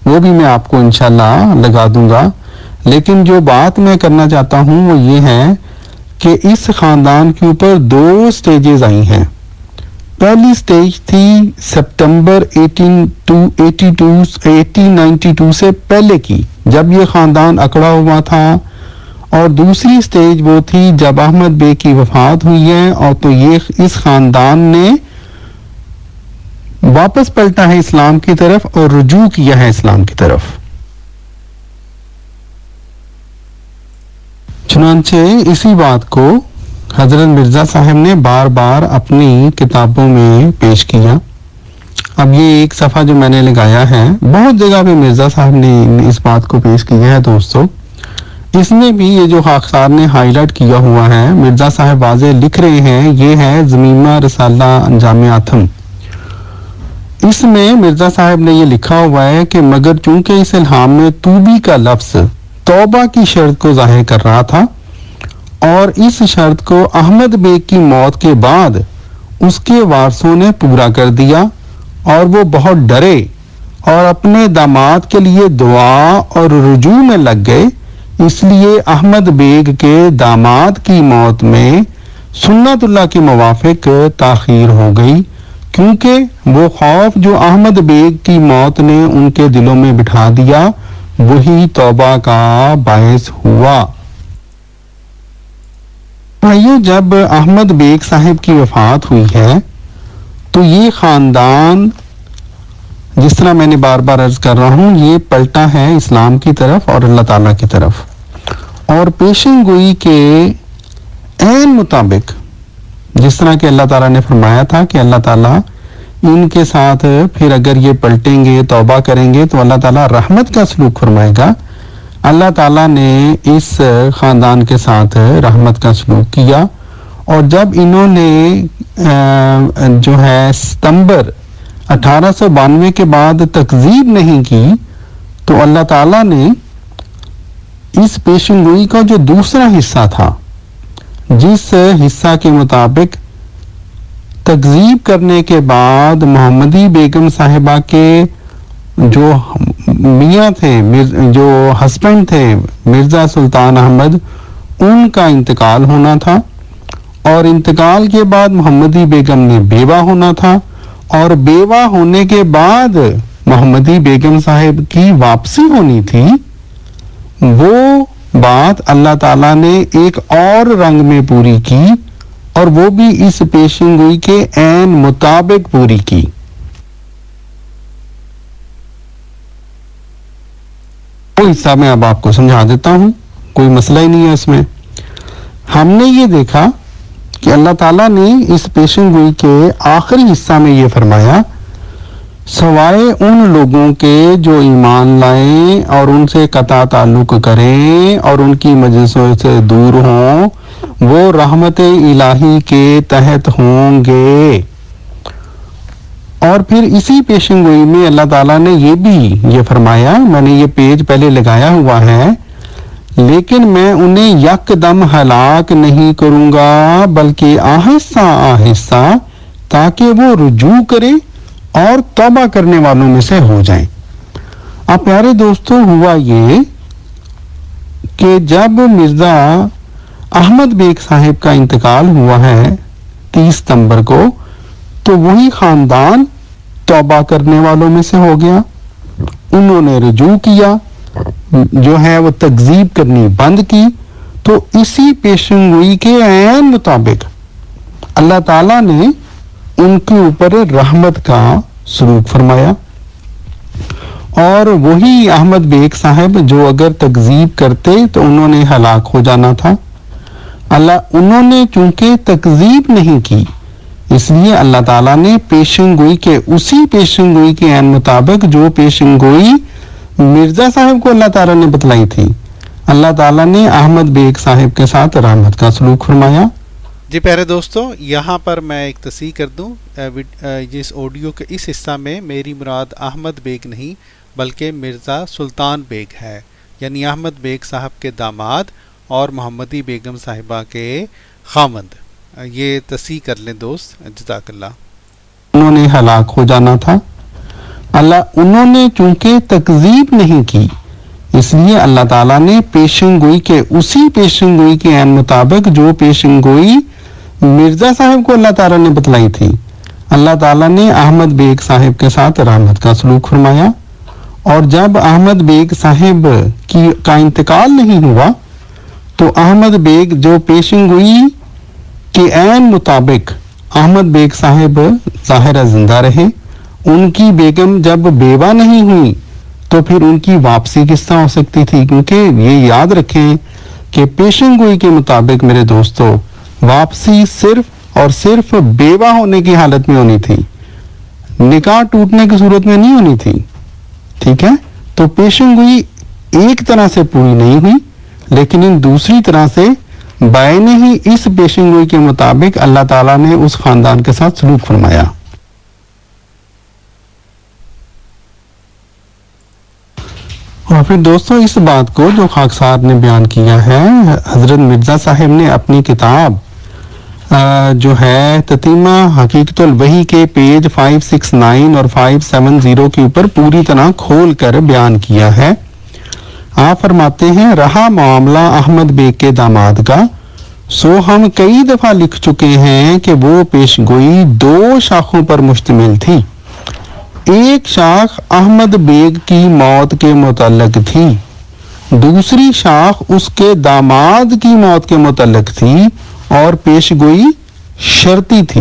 وہ بھی میں آپ کو انشاءاللہ لگا دوں گا، لیکن جو بات میں کرنا چاہتا ہوں وہ یہ ہے کہ اس خاندان کے اوپر 2 سٹیجز آئی ہیں۔ پہلی سٹیج تھی سپتمبر 1892 سے پہلے کی، جب یہ خاندان اکڑا ہوا تھا، اور دوسری سٹیج وہ تھی جب احمد بیگ کی وفات ہوئی ہے، اور تو یہ اس خاندان نے واپس پلٹا ہے اسلام کی طرف اور رجوع کیا ہے اسلام کی طرف۔ چنانچہ اسی بات کو حضرت مرزا صاحب نے بار بار اپنی کتابوں میں پیش کیا۔ اب یہ ایک صفحہ جو میں نے لگایا ہے، بہت جگہ پہ مرزا صاحب نے اس بات کو پیش کیا ہے دوستو۔ اس میں بھی یہ جو خاکسار نے ہائی لائٹ کیا ہوا ہے، مرزا صاحب واضح لکھ رہے ہیں، یہ ہے ضمیمہ رسالہ انجام آتم۔ اس میں مرزا صاحب نے یہ لکھا ہوا ہے کہ مگر چونکہ اس الہام میں توبی کا لفظ توبہ کی شرط کو ظاہر کر رہا تھا، اور اس شرط کو احمد بیگ کی موت کے بعد اس کے وارثوں نے پورا کر دیا، اور وہ بہت ڈرے اور اپنے داماد کے لیے دعا اور رجوع میں لگ گئے۔ اس لیے احمد بیگ کے داماد کی موت میں سنت اللہ کے موافق تاخیر ہو گئی، کیونکہ وہ خوف جو احمد بیگ کی موت نے ان کے دلوں میں بٹھا دیا وہی توبہ کا باعث ہوا۔ بھائیو، جب احمد بیگ صاحب کی وفات ہوئی ہے تو یہ خاندان جس طرح میں نے بار بار عرض کر رہا ہوں یہ پلٹا ہے اسلام کی طرف اور اللہ تعالیٰ کی طرف، اور پیشن گوئی کے عین مطابق جس طرح کہ اللہ تعالیٰ نے فرمایا تھا کہ اللہ تعالیٰ ان کے ساتھ پھر اگر یہ پلٹیں گے توبہ کریں گے تو اللہ تعالیٰ رحمت کا سلوک فرمائے گا، اللہ تعالیٰ نے اس خاندان کے ساتھ رحمت کا سلوک کیا، اور جب انہوں نے جو ہے ستمبر 1892 کے بعد تکذیب نہیں کی تو اللہ تعالیٰ نے اس پیشن گوئی کا جو دوسرا حصہ تھا، جس حصہ کے مطابق تکذیب کرنے کے بعد محمدی بیگم صاحبہ کے جو میاں تھے، جو ہسبینڈ تھے مرزا سلطان احمد، ان کا انتقال ہونا تھا، اور انتقال کے بعد محمدی بیگم نے بیوہ ہونا تھا، اور بیوہ ہونے کے بعد محمدی بیگم صاحب کی واپسی ہونی تھی، وہ بات اللہ تعالیٰ نے ایک اور رنگ میں پوری کی، اور وہ بھی اس پیشن گوئی کے عین مطابق پوری کی۔ وہ حصہ میں اب آپ کو سمجھا دیتا ہوں، کوئی مسئلہ ہی نہیں ہے اس میں۔ ہم نے یہ دیکھا کہ اللہ تعالیٰ نے اس پیشن گوئی کے آخری حصہ میں یہ فرمایا، سوائے ان لوگوں کے جو ایمان لائیں اور ان سے قطع تعلق کریں اور ان کی مجلسوں سے دور ہوں، وہ رحمت الہی کے تحت ہوں گے۔ اور پھر اسی پیشن گوئی میں اللہ تعالیٰ نے یہ بھی یہ فرمایا، میں نے یہ پیج پہلے لگایا ہوا ہے، لیکن میں انہیں یکدم ہلاک نہیں کروں گا بلکہ آہستہ آہستہ، تاکہ وہ رجوع کریں اور توبہ کرنے والوں میں سے ہو جائیں۔ اب پیارے دوستو، ہوا یہ کہ جب مرزا احمد بیگ صاحب کا انتقال ہوا ہے 30 ستمبر کو، تو وہی خاندان توبہ کرنے والوں میں سے ہو گیا، انہوں نے رجوع کیا، جو ہے وہ تکذیب کرنی بند کی، تو اسی پیشن گوئی کے عین مطابق اللہ تعالیٰ نے ان کے اوپر رحمت کا سلوک فرمایا، اور وہی احمد بیگ صاحب جو اگر تکذیب کرتے تو انہوں نے ہلاک ہو جانا تھا، انہوں نے چونکہ تکذیب نہیں کی، اس لیے اللہ تعالیٰ نے پیشن گوئی کے اسی پیشن گوئی کے عین مطابق جو پیشن گوئی مرزا صاحب کو اللہ تعالیٰ نے بتلائی تھی، اللہ تعالیٰ نے احمد بیگ صاحب کے ساتھ رحمت کا سلوک فرمایا۔ جی پیارے دوستو، یہاں پر میں ایک تصحیح کر دوں، اس آڈیو کے اس حصہ میں میری مراد احمد بیگ نہیں بلکہ مرزا سلطان بیگ ہے، یعنی احمد بیگ صاحب کے داماد اور محمدی بیگم صاحبہ کے خاوند۔ یہ تصحیح کر لیں دوست، جزاک اللہ۔ انہوں نے ہلاک ہو جانا تھا، انہوں نے چونکہ تکذیب نہیں کی، اس لیے اللہ تعالیٰ نے پیشن گوئی کے اسی پیشن گوئی کے عین مطابق جو پیشن گوئی مرزا صاحب کو اللہ تعالیٰ نے بتلائی تھی، اللہ تعالیٰ نے احمد بیگ صاحب کے ساتھ رحمت کا سلوک فرمایا، اور جب احمد بیگ صاحب کا انتقال نہیں ہوا تو احمد بیگ جو پیشن گوئی کے عین مطابق احمد بیگ صاحب ظاہرہ زندہ رہے، ان کی بیگم جب بیوہ نہیں ہوئی تو پھر ان کی واپسی کس طرح ہو سکتی تھی؟ کیونکہ یہ یاد رکھیں کہ پیشن گوئی کے مطابق میرے دوستو واپسی صرف اور صرف بیوہ ہونے کی حالت میں ہونی تھی، نکاح ٹوٹنے کی صورت میں نہیں ہونی تھی، ٹھیک ہے؟ تو پیشن گوئی ایک طرح سے پوری نہیں ہوئی، لیکن ان دوسری طرح سے بائن ہی اس پیشن گوئی کے مطابق اللہ تعالیٰ نے اس خاندان کے ساتھ سلوک فرمایا۔ اور پھر دوستوں اس بات کو جو خاکسار نے بیان کیا ہے، حضرت مرزا صاحب نے اپنی کتاب جو ہے تتیمہ حقیقت الوحی کے پیج 569 اور 570 کے اوپر پوری طرح کھول کر بیان کیا ہے۔ آپ فرماتے ہیں، رہا معاملہ احمد بیگ کے داماد کا، سو ہم کئی دفعہ لکھ چکے ہیں کہ وہ پیشگوئی 2 شاخوں پر مشتمل تھی۔ ایک شاخ احمد بیگ کی موت کے متعلق تھی، دوسری شاخ اس کے داماد کی موت کے متعلق تھی، اور پیشگوئی شرطی تھی۔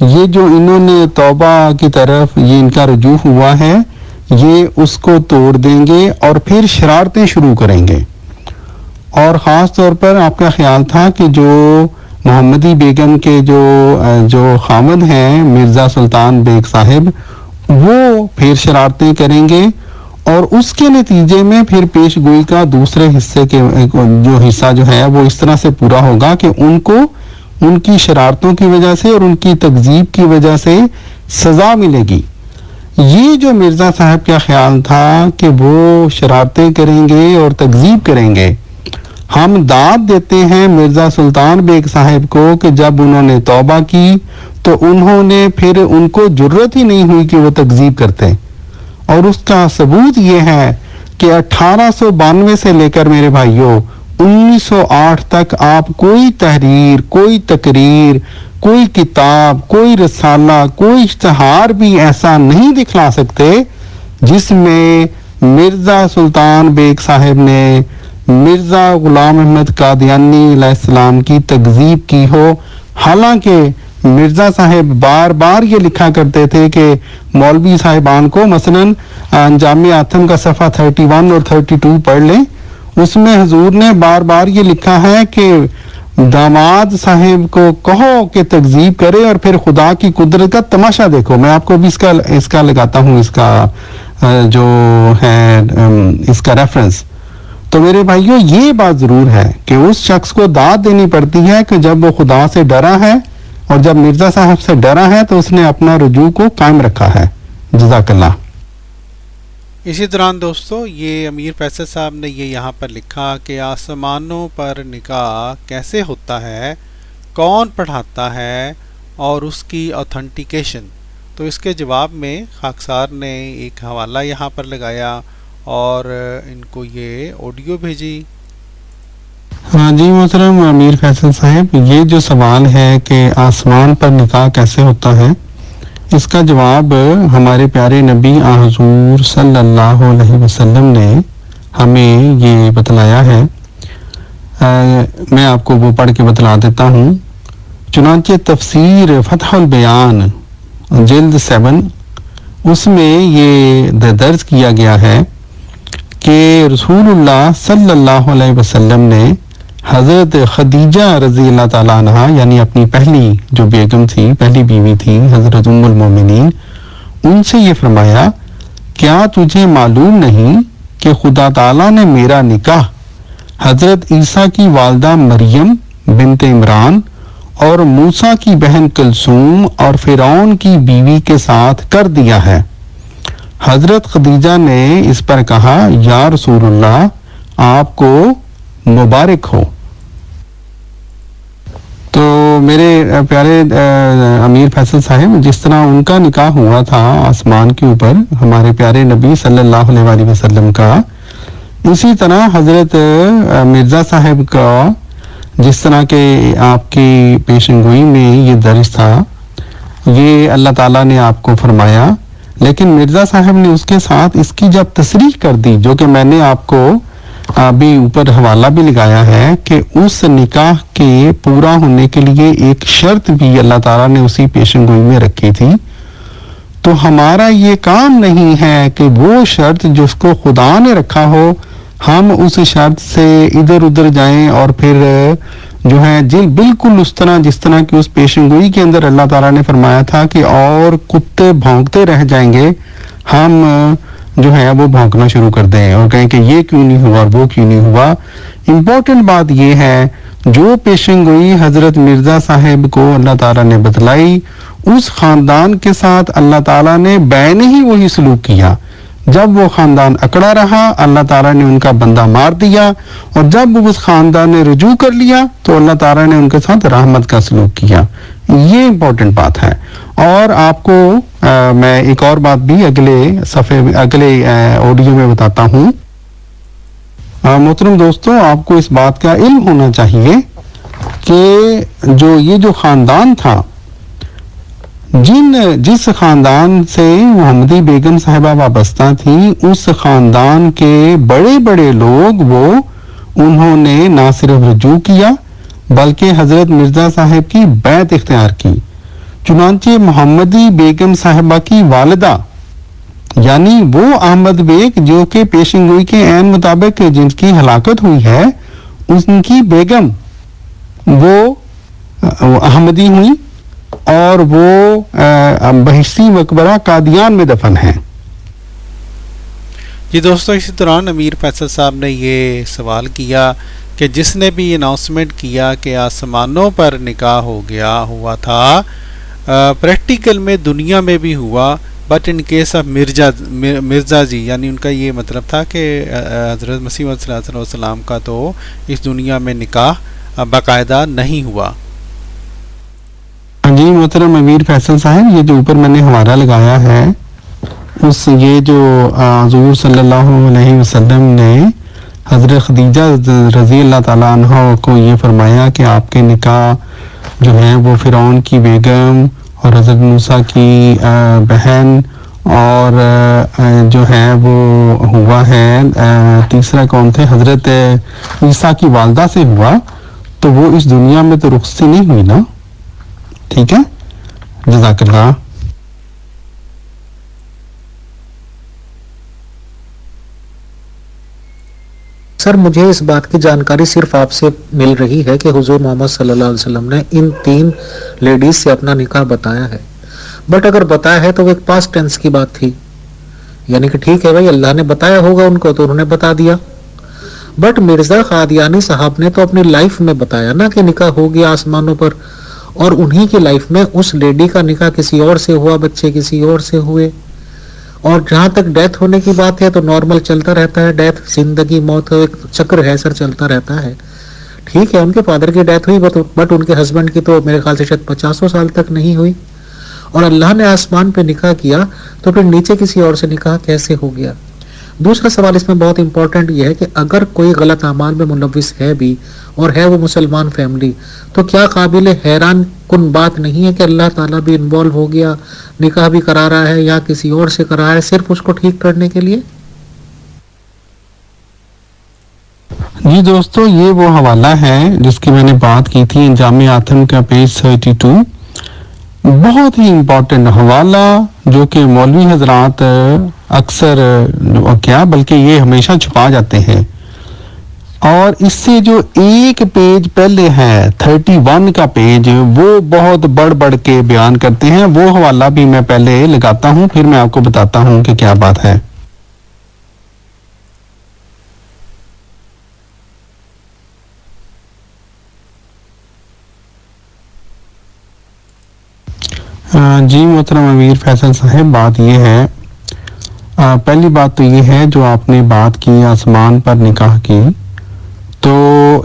یہ جو انہوں نے توبہ کی طرف یہ ان کا رجوع ہوا ہے یہ اس کو توڑ دیں گے اور پھر شرارتیں شروع کریں گے. اور خاص طور پر آپ کا خیال تھا کہ جو محمدی بیگم کے جو خامد ہیں مرزا سلطان بیگ صاحب وہ پھر شرارتیں کریں گے اور اس کے نتیجے میں پھر پیش گوئی کا دوسرے حصے کے جو حصہ جو ہے وہ اس طرح سے پورا ہوگا کہ ان کو ان کی شرارتوں کی وجہ سے اور ان کی تکذیب کی وجہ سے سزا ملے گی. یہ جو مرزا صاحب کا خیال تھا کہ وہ شرارتیں کریں گے اور تکذیب کریں گے، ہم داد دیتے ہیں مرزا سلطان بیگ صاحب کو کہ جب انہوں نے توبہ کی تو انہوں نے پھر ان کو جرت ہی نہیں ہوئی کہ وہ تکذیب کرتے. اور اس کا ثبوت یہ ہے کہ 1892 سے لے کر میرے بھائیوں 1908 تک آپ کوئی تحریر، کوئی تقریر، کوئی کتاب، کوئی رسالہ، کوئی اشتہار بھی ایسا نہیں دکھلا سکتے جس میں مرزا سلطان بیگ صاحب نے مرزا غلام احمد قادیانی علیہ السلام کی تکذیب کی ہو. حالانکہ مرزا صاحب بار بار یہ لکھا کرتے تھے کہ مولوی صاحبان کو مثلاً انجام آتم کا صفحہ 31 اور 32 پڑھ لیں، اس میں حضور نے بار بار یہ لکھا ہے کہ داماد صاحب کو کہو کہ تکذیب کرے اور پھر خدا کی قدرت کا تماشا دیکھو. میں آپ کو بھی اس کا لگاتا ہوں، اس کا جو ہے اس کا ریفرنس. تو میرے بھائیوں یہ بات ضرور ہے کہ اس شخص کو داد دینی پڑتی ہے کہ جب وہ خدا سے ڈرا ہے، اور جب مرزا صاحب سے ڈرا ہے تو اس نے اپنا رجوع کو قائم رکھا ہے. جزاک اللہ. اسی دوران دوستو یہ امیر فیصل صاحب نے یہ یہاں پر لکھا کہ آسمانوں پر نکاح کیسے ہوتا ہے، کون پڑھاتا ہے اور اس کی اوتھنٹیکیشن. تو اس کے جواب میں خاکسار نے ایک حوالہ یہاں پر لگایا اور ان کو یہ آڈیو بھیجی. ہاں جی محترم امیر فیصل صاحب، یہ جو سوال ہے کہ آسمان پر نکاح کیسے ہوتا ہے، اس کا جواب ہمارے پیارے نبی حضور صلی اللہ علیہ وسلم نے ہمیں یہ بتلایا ہے. میں آپ کو وہ پڑھ کے بتلا دیتا ہوں. چنانچہ تفسیر فتح البیان جلد 7 اس میں یہ درج کیا گیا ہے کہ رسول اللہ صلی اللہ علیہ وسلم نے حضرت خدیجہ رضی اللہ تعالیٰ عنہ یعنی اپنی پہلی جو بیگم تھی، پہلی بیوی تھی حضرت ام المومنین، ان سے یہ فرمایا کیا تجھے معلوم نہیں کہ خدا تعالیٰ نے میرا نکاح حضرت عیسیٰ کی والدہ مریم بنت عمران اور موسیٰ کی بہن کلثوم اور فرعون کی بیوی کے ساتھ کر دیا ہے. حضرت خدیجہ نے اس پر کہا یا رسول اللہ آپ کو مبارک ہو. تو میرے پیارے امیر فیصل صاحب، جس طرح ان کا نکاح ہوا تھا آسمان کے اوپر ہمارے پیارے نبی صلی اللہ علیہ وآلہ وسلم کا، اسی طرح حضرت مرزا صاحب کا جس طرح کہ آپ کی پیشن گوئی میں یہ درج تھا، یہ اللہ تعالیٰ نے آپ کو فرمایا. لیکن مرزا صاحب نے اس کے ساتھ اس کی جب تصریح کر دی، جو کہ میں نے آپ کو ابھی اوپر حوالہ بھی لگایا ہے کہ اس نکاح کے پورا ہونے کے لیے ایک شرط بھی اللہ تعالیٰ نے اسی پیشن گوئی میں رکھی تھی. تو ہمارا یہ کام نہیں ہے کہ وہ شرط جس کو خدا نے رکھا ہو ہم اس شرط سے ادھر ادھر جائیں اور پھر جو ہے بالکل اس طرح جس طرح کی اس پیشن گوئی کے اندر اللہ تعالیٰ نے فرمایا تھا کہ اور کتے بھونکتے رہ جائیں گے، ہم جو ہے وہ بھونکنا شروع کر دیں اور کہیں کہ یہ کیوں نہیں ہوا اور وہ کیوں نہیں ہوا. امپورٹنٹ بات یہ ہے جو پیشن گوئی حضرت مرزا صاحب کو اللہ تعالیٰ نے بتلائی، اس خاندان کے ساتھ اللہ تعالیٰ نے بین ہی وہی سلوک کیا. جب وہ خاندان اکڑا رہا اللہ تعالیٰ نے ان کا بندہ مار دیا، اور جب اس خاندان نے رجوع کر لیا تو اللہ تعالیٰ نے ان کے ساتھ رحمت کا سلوک کیا. یہ امپورٹنٹ بات ہے. اور آپ کو میں ایک اور بات بھی اگلے آڈیو میں بتاتا ہوں. محترم دوستوں، آپ کو اس بات کا علم ہونا چاہیے کہ یہ جو خاندان تھا، جس خاندان سے محمدی بیگم صاحبہ وابستہ تھیں، اس خاندان کے بڑے بڑے لوگ انہوں نے نہ صرف رجوع کیا بلکہ حضرت مرزا صاحب کی بیعت اختیار کی. چنانچہ محمدی بیگم صاحبہ کی والدہ یعنی وہ احمد بیگ جو کہ پیشن گوئی کے عین مطابق جن کی ہلاکت ہوئی ہے ان کی بیگم وہ احمدی ہوئی اور وہ بہشتی مقبرہ قادیان میں دفن ہیں. جی دوستو، اسی دوران امیر فیصل صاحب نے یہ سوال کیا کہ جس نے بھی اناؤنسمنٹ کیا کہ آسمانوں پر نکاح ہوا تھا، پریکٹیکل میں دنیا میں بھی ہوا، but in case of Mirza ji, یعنی ان کا یہ مطلب تھا کہ حضرت مسیح موعود صلی اللہ علیہ وسلم کا تو اس دنیا میں نکاح باقاعدہ نہیں ہوا. جی محترم امیر فیصل صاحب، یہ جو اوپر میں نے حوالہ لگایا ہے یہ جو حضور صلی اللہ علیہ وسلم نے حضرت خدیجہ رضی اللہ تعالیٰ عنہ کو یہ فرمایا کہ آپ کے نکاح جو ہے وہ فرعون کی بیگم اور حضرت موسیٰ کی بہن اور جو ہے وہ ہوا ہے تیسرا کون تھے، حضرت عیسیٰ کی والدہ سے ہوا، تو وہ اس دنیا میں تو رخصتی نہیں ہوئی نا. ٹھیک ہے، جزاک اللہ. سر مجھے اس بات کی جانکاری صرف آپ سے مل رہی ہے کہ حضور محمد صلی اللہ علیہ وسلم نے ان 3 لیڈیز سے اپنا نکاح بتایا ہے، بٹ اگر بتایا ہے تو وہ ایک پاسٹ ٹینس کی بات تھی، یعنی کہ ٹھیک ہے بھائی اللہ نے بتایا ہوگا ان کو تو انہوں نے بتا دیا. بٹ مرزا قادیانی صاحب نے تو اپنی لائف میں بتایا نا کہ نکاح ہو گیا آسمانوں پر، اور انہی کی لائف میں اس لیڈی کا نکاح کسی اور سے ہوا، بچے کسی اور سے ہوئے، اور جہاں تک ڈیتھ ہونے کی بات ہے تو نارمل چلتا رہتا ہے، ڈیتھ زندگی موت ایک چکر ہے سر، چلتا رہتا ہے. ٹھیک ہے ان کے فادر کی ڈیتھ ہوئی بٹ ان کے ہسبینڈ کی تو میرے خیال سے شاید 50 سال تک نہیں ہوئی، اور اللہ نے آسمان پہ نکاح کیا تو پھر نیچے کسی اور سے نکاح کیسے ہو گیا. دوسرا سوال اس میں بہت امپورٹنٹ یہ ہے کہ اگر کوئی غلط اعمال میں ملوث ہے بھی اور ہے وہ مسلمان فیملی، تو کیا قابل حیران کن بات نہیں ہے کہ اللہ تعالیٰ بھی انوالو ہو گیا، نکاح بھی کرا رہا ہے یا کسی اور سے کرا رہا ہے صرف اس کو ٹھیک کرنے کے لیے. جی دوستو، یہ وہ حوالہ ہے جس کی میں نے بات کی تھی، انجام آتم کا پیج 32. بہت ہی امپورٹنٹ حوالہ جو کہ مولوی حضرات اکثر کیا بلکہ یہ ہمیشہ چھپا جاتے ہیں، اور اس سے جو ایک پیج پہلے ہے 31 کا پیج وہ بہت بڑھ کے بیان کرتے ہیں. وہ حوالہ بھی میں پہلے لگاتا ہوں، پھر میں آپ کو بتاتا ہوں کہ کیا بات ہے. جی محترم امیر فیصل صاحب، بات یہ ہے، پہلی بات تو یہ ہے جو آپ نے بات کی آسمان پر نکاح کی، تو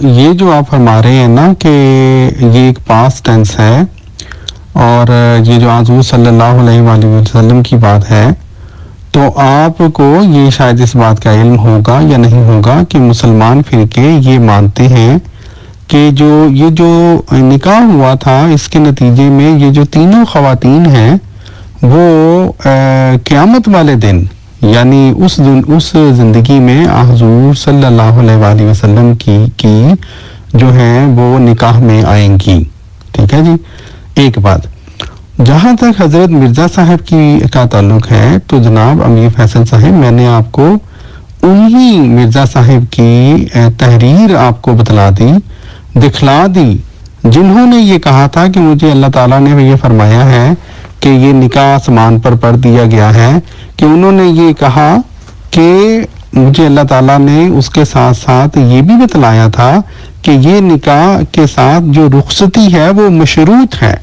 یہ جو آپ فرما رہے ہیں نا کہ یہ ایک پاسٹ ٹینس ہے، اور یہ جو حضور صلی اللہ علیہ وآلہ وسلم کی بات ہے، تو آپ کو یہ شاید اس بات کا علم ہوگا یا نہیں ہوگا کہ مسلمان فرقے یہ مانتے ہیں کہ یہ جو نکاح ہوا تھا اس کے نتیجے میں یہ جو تینوں خواتین ہیں وہ قیامت والے دن یعنی اس زندگی میں حضور صلی اللہ علیہ وآلہ وسلم کی جو ہے وہ نکاح میں آئیں گی. ٹھیک ہے جی. ایک بات، جہاں تک حضرت مرزا صاحب کا تعلق ہے تو جناب امیر فیصل صاحب، میں نے آپ کو انہی مرزا صاحب کی تحریر آپ کو بتلا دی، دکھلا دی، جنہوں نے یہ کہا تھا کہ مجھے اللہ تعالیٰ نے یہ فرمایا ہے کہ یہ نکاح آسمان پر پڑھ دیا گیا ہے، کہ انہوں نے یہ کہا کہ مجھے اللہ تعالیٰ نے اس کے ساتھ ساتھ یہ بھی بتلایا تھا کہ یہ نکاح کے ساتھ جو رخصتی ہے وہ مشروط ہے،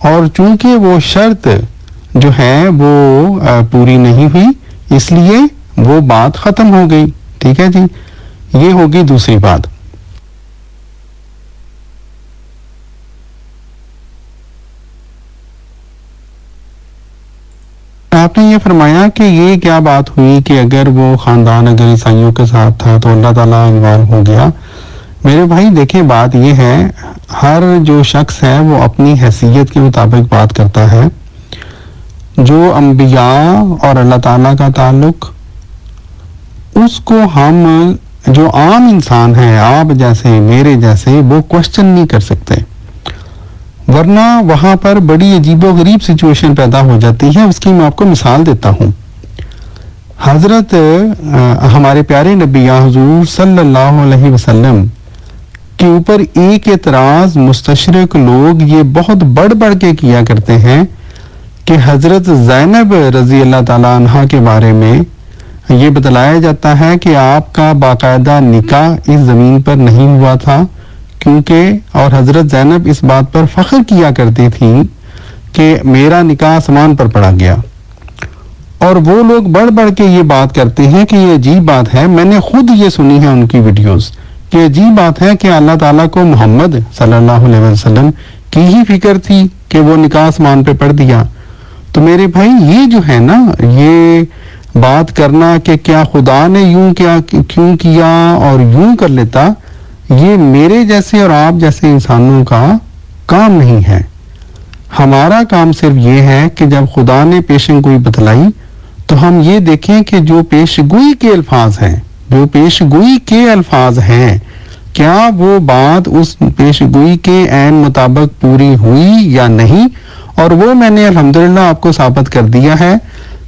اور چونکہ وہ شرط جو ہے وہ پوری نہیں ہوئی اس لیے وہ بات ختم ہو گئی. ٹھیک ہے جی. یہ ہوگی دوسری بات. آپ نے یہ فرمایا کہ یہ کیا بات ہوئی کہ اگر وہ خاندان اگر عیسائیوں کے ساتھ تھا تو اللہ تعالیٰ انوالو ہو گیا. میرے بھائی دیکھیں، بات یہ ہے ہر جو شخص ہے وہ اپنی حیثیت کے مطابق بات کرتا ہے. جو انبیاء اور اللہ تعالیٰ کا تعلق، اس کو ہم جو عام انسان ہیں، آپ جیسے میرے جیسے، وہ کوشچن نہیں کر سکتے. ورنہ وہاں پر بڑی عجیب و غریب سچویشن پیدا ہو جاتی ہے. اس کی میں آپ کو مثال دیتا ہوں. حضرت ہمارے پیارے نبی حضور صلی اللہ علیہ وسلم کے اوپر ایک اعتراض مستشرق لوگ یہ بہت بڑھ بڑھ کے کیا کرتے ہیں کہ حضرت زینب رضی اللہ تعالیٰ عنہ کے بارے میں یہ بتلایا جاتا ہے کہ آپ کا باقاعدہ نکاح اس زمین پر نہیں ہوا تھا، کیونکہ اور حضرت زینب اس بات پر فخر کیا کرتی تھی کہ میرا نکاح آسمان پر پڑا گیا. اور وہ لوگ بڑھ بڑھ کے یہ بات کرتے ہیں کہ یہ عجیب بات ہے. میں نے خود یہ سنی ہے ان کی ویڈیوز کہ عجیب بات ہے کہ اللہ تعالیٰ کو محمد صلی اللہ علیہ وسلم کی ہی فکر تھی کہ وہ نکاح آسمان پہ پڑھ دیا. تو میرے بھائی یہ جو ہے نا، یہ بات کرنا کہ کیا خدا نے یوں کیوں کیا اور یوں کر لیتا، یہ میرے جیسے اور آپ جیسے انسانوں کا کام نہیں ہے. ہمارا کام صرف یہ ہے کہ جب خدا نے پیشن گوئی بتلائی تو ہم یہ دیکھیں کہ جو پیش گوئی کے الفاظ ہیں کیا وہ بات اس پیش گوئی کے عین مطابق پوری ہوئی یا نہیں. اور وہ میں نے الحمدللہ آپ کو ثابت کر دیا ہے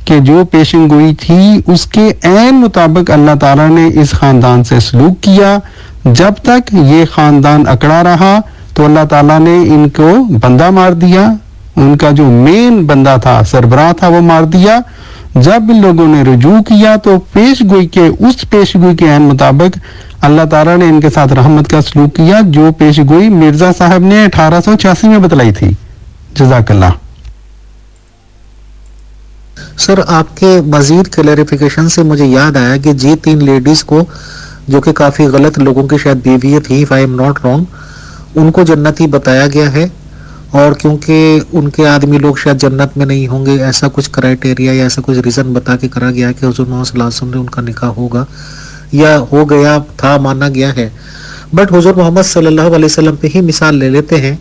کہ جو پیشن گوئی تھی اس کے عین مطابق اللہ تعالیٰ نے اس خاندان سے سلوک کیا. جب تک یہ خاندان اکڑا رہا تو اللہ تعالیٰ نے ان کو بندہ مار دیا، ان کا جو مین بندہ تھا، سربراہ تھا، وہ مار دیا. جب ان لوگوں نے رجوع کیا تو پیش گوئی کے عین مطابق اللہ تعالیٰ نے ان کے ساتھ رحمت کا سلوک کیا، جو پیش گوئی مرزا صاحب نے 1886 میں بتلائی تھی. جزاک اللہ. سر آپ کے مزید کلیریفیکیشن سے مجھے یاد آیا کہ جی 3 لیڈیز کو جو کہ کافی غلط لوگوں کی شاید بیوی تھی، if I am not wrong، ان کو جنتی بتایا گیا ہے، اور کیونکہ ان کے آدمی لوگ شاید جنت میں نہیں ہوں گے، ایسا کچھ کرائٹیریا یا ایسا کچھ ریزن بتا کے کرا گیا کہ حضور محمد صلی اللہ علیہ وسلم نے ان کا نکاح ہوگا یا ہو گیا تھا، مانا گیا ہے. بٹ حضور محمد صلی اللہ علیہ وسلم پہ ہی مثال لے لیتے ہیں،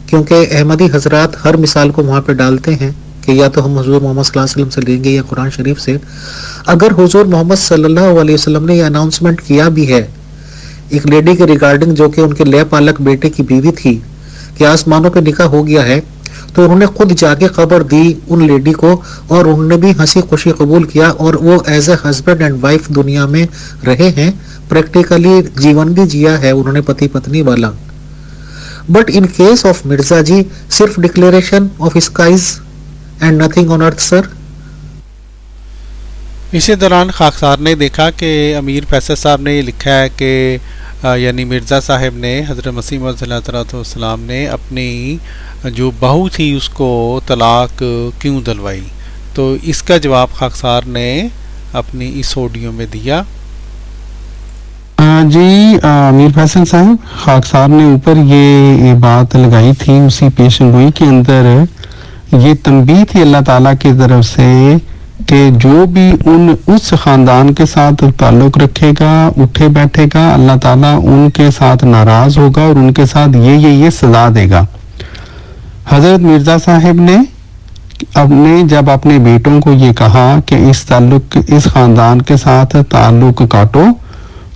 کیونکہ احمدی حضرات ہر مثال کو وہاں پہ ڈالتے ہیں کہ یا تو ہم حضور محمد صلی اللہ علیہ وسلم سے لیں گے یا قرآن شریف سے. اگر حضور محمد صلی اللہ علیہ وسلم نے یہ اناؤنسمنٹ کیا بھی ہے ایک لیڈی کے ریگارڈنگ جو کہ ان کے لے پالک بیٹے کی بیوی تھی کہ آسمانوں پہ نکاح ہو گیا ہے، تو انہوں نے خود جا کے خبر دی ان لیڈی کو، اور انہوں نے بھی ہنسی خوشی قبول کیا، اور وہ as a husband and wife دنیا میں رہے ہیں، پریکٹیکلی جیون بھی جیا ہے انہوں نے پتی پتنی والا. But in case of Mirza ji صرف declaration of skies and nothing on earth. Sir اسی دوران خاکسار نے دیکھا کہ امیر فیصل صاحب نے یہ لکھا ہے کہ یعنی مرزا صاحب نے حضرت مسیح موعود صلی اللہ علیہ وسلم نے اپنی جو بہو تھی اس کو طلاق کیوں دلوائی. تو اس کا جواب خاکسار نے اپنی اس آڈیو میں دیا. جی امیر فیصل صاحب، خاکسار نے اوپر یہ بات لگائی تھی، اسی پیشن گوئی کے اندر یہ تنبیہ تھی اللہ تعالیٰ کی طرف سے کہ جو بھی اس خاندان کے ساتھ تعلق رکھے گا، اٹھے بیٹھے گا، اللہ تعالیٰ ان کے ساتھ ناراض ہوگا اور ان کے ساتھ یہ سزا دے گا. حضرت مرزا صاحب نے جب اپنے بیٹوں کو یہ کہا کہ اس خاندان کے ساتھ تعلق کاٹو،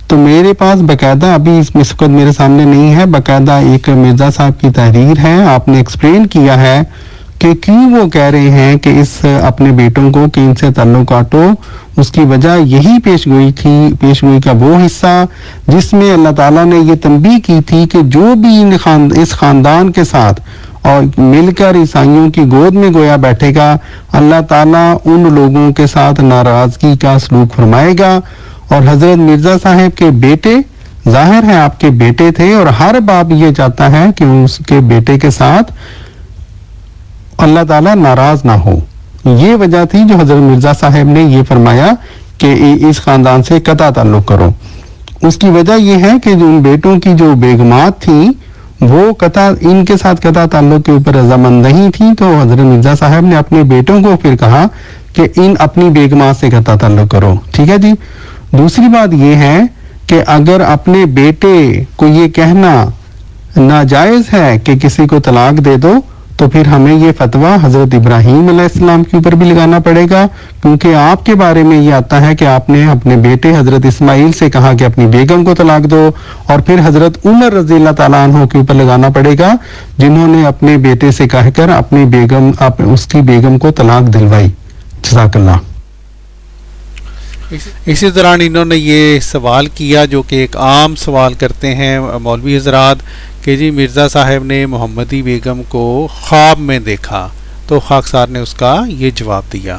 تو میرے پاس باقاعدہ ابھی اس وقت میرے سامنے نہیں ہے، باقاعدہ ایک مرزا صاحب کی تحریر ہے، آپ نے ایکسپلین کیا ہے کہ کیوں وہ کہہ رہے ہیں کہ اپنے بیٹوں کو کہ ان سے تعلق کاٹو. اس کی وجہ یہی پیش گوئی تھی، پیش گوئی کا وہ حصہ جس میں اللہ تعالیٰ نے یہ تنبیہ کی تھی کہ جو بھی اس خاندان کے ساتھ اور مل کر عیسائیوں کی گود میں گویا بیٹھے گا، اللہ تعالیٰ ان لوگوں کے ساتھ ناراضگی کا سلوک فرمائے گا. اور حضرت مرزا صاحب کے بیٹے ظاہر ہے آپ کے بیٹے تھے، اور ہر باپ یہ چاہتا ہے کہ اس کے بیٹے کے ساتھ اللہ تعالیٰ ناراض نہ ہو. یہ وجہ تھی جو حضرت مرزا صاحب نے یہ فرمایا کہ اس خاندان سے قطع تعلق کرو. اس کی وجہ یہ ہے کہ جو ان بیٹوں کی جو بیگمات تھیں وہ ان کے ساتھ قطع تعلق کے اوپر رضامند نہیں تھیں، تو حضرت مرزا صاحب نے اپنے بیٹوں کو پھر کہا کہ اپنی بیگمات سے قطع تعلق کرو. ٹھیک ہے جی. دوسری بات یہ ہے کہ اگر اپنے بیٹے کو یہ کہنا ناجائز ہے کہ کسی کو طلاق دے دو، تو پھر ہمیں یہ فتویٰ حضرت ابراہیم علیہ السلام کے اوپر بھی لگانا پڑے گا، کیونکہ آپ کے بارے میں یہ آتا ہے کہ آپ نے اپنے بیٹے حضرت اسماعیل سے کہا کہ اپنی بیگم کو طلاق دو، اور پھر حضرت عمر رضی اللہ تعالیٰ عنہ کے اوپر لگانا پڑے گا جنہوں نے اپنے بیٹے سے کہہ کر اپنی بیگم اس کی بیگم کو طلاق دلوائی. جزاک اللہ. اسی دوران انہوں نے یہ سوال کیا جو کہ ایک عام سوال کرتے ہیں مولوی حضرات کہ جی مرزا صاحب نے محمدی بیگم کو خواب میں دیکھا، تو خاکسار نے اس کا یہ جواب دیا.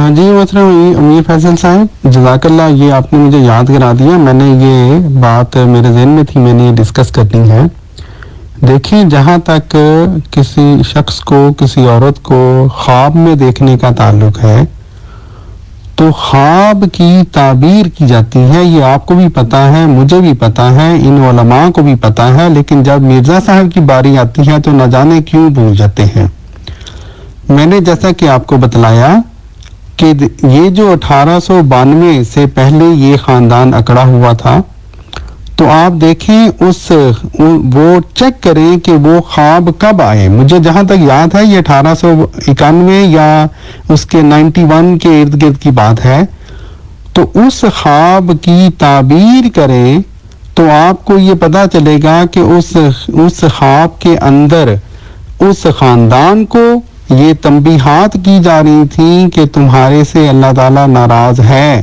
جی محترم امیر فیصل صاحب، جزاک اللہ، یہ آپ نے مجھے یاد کرا دیا. میں نے یہ بات میرے ذہن میں تھی، میں نے یہ ڈسکس کرنی ہے. دیکھیں، جہاں تک کسی شخص کو، کسی عورت کو خواب میں دیکھنے کا تعلق ہے تو خواب کی تعبیر کی جاتی ہے. یہ آپ کو بھی پتہ ہے، مجھے بھی پتہ ہے، ان علماء کو بھی پتہ ہے، لیکن جب مرزا صاحب کی باری آتی ہے تو نہ جانے کیوں بھول جاتے ہیں. میں نے جیسا کہ آپ کو بتلایا کہ یہ جو 1892 سے پہلے یہ خاندان اکڑا ہوا تھا، تو آپ دیکھیں وہ چیک کریں کہ وہ خواب کب آئے. مجھے جہاں تک یاد ہے یہ 1891 یا اس کے 91 کے ارد گرد کی بات ہے. تو اس خواب کی تعبیر کریں تو آپ کو یہ پتہ چلے گا کہ اس خواب کے اندر اس خاندان کو یہ تنبیہات کی جا رہی تھیں کہ تمہارے سے اللہ تعالیٰ ناراض ہے.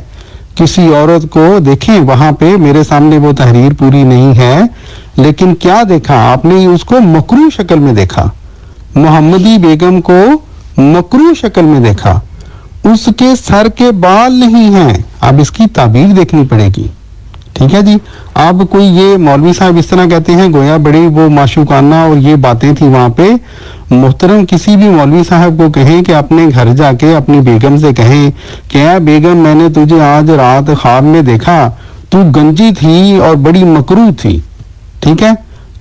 کسی عورت کو دیکھیں، وہاں پہ میرے سامنے وہ تحریر پوری نہیں ہے، لیکن کیا دیکھا آپ نے؟ اس کو مکروہ شکل میں دیکھا، محمدی بیگم کو مکروہ شکل میں دیکھا. اس کے سر کے بال نہیں ہیں. اب اس کی تعبیر دیکھنی پڑے گی. ٹھیک ہے جی. اب کوئی یہ مولوی صاحب اس طرح کہتے ہیں گویا بڑی وہ معشوقانہ اور یہ باتیں تھیں وہاں پہ. محترم کسی بھی مولوی صاحب کو کہیں کہ اپنے گھر جا کے اپنی بیگم سے کہیں کہ اے بیگم، میں نے تجھے آج رات خواب میں دیکھا، تو گنجی تھی اور بڑی مکروہ تھی. ٹھیک ہے،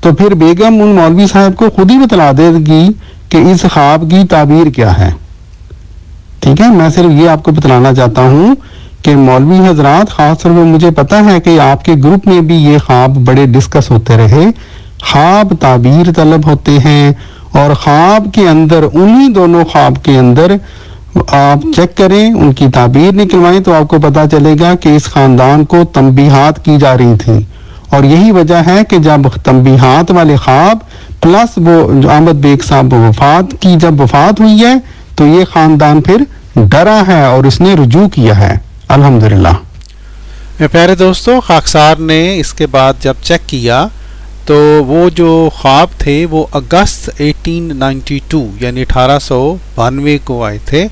تو پھر بیگم ان مولوی صاحب کو خود ہی بتلا دے گی کہ اس خواب کی تعبیر کیا ہے. ٹھیک ہے، میں صرف یہ آپ کو بتلانا چاہتا ہوں کہ مولوی حضرات، خاص طور پہ مجھے پتا ہے کہ آپ کے گروپ میں بھی یہ خواب بڑے ڈسکس ہوتے رہے. خواب تعبیر طلب ہوتے ہیں، اور خواب کے اندر انہی دونوں خواب کے اندر آپ چیک کریں، ان کی تعبیر نکلوائیں تو آپ کو پتا چلے گا کہ اس خاندان کو تنبیہات کی جا رہی تھیں. اور یہی وجہ ہے کہ جب تنبیہات والے خواب پلس وہ احمد بیگ صاحب جب وفات ہوئی ہے تو یہ خاندان پھر ڈرا ہے اور اس نے رجوع کیا ہے. الحمدللہ. پیارے دوستو، خاکسار نے اس کے بعد جب چیک کیا تو وہ جو خواب تھے وہ اگست 1892 یعنی 1892 کو آئے تھے،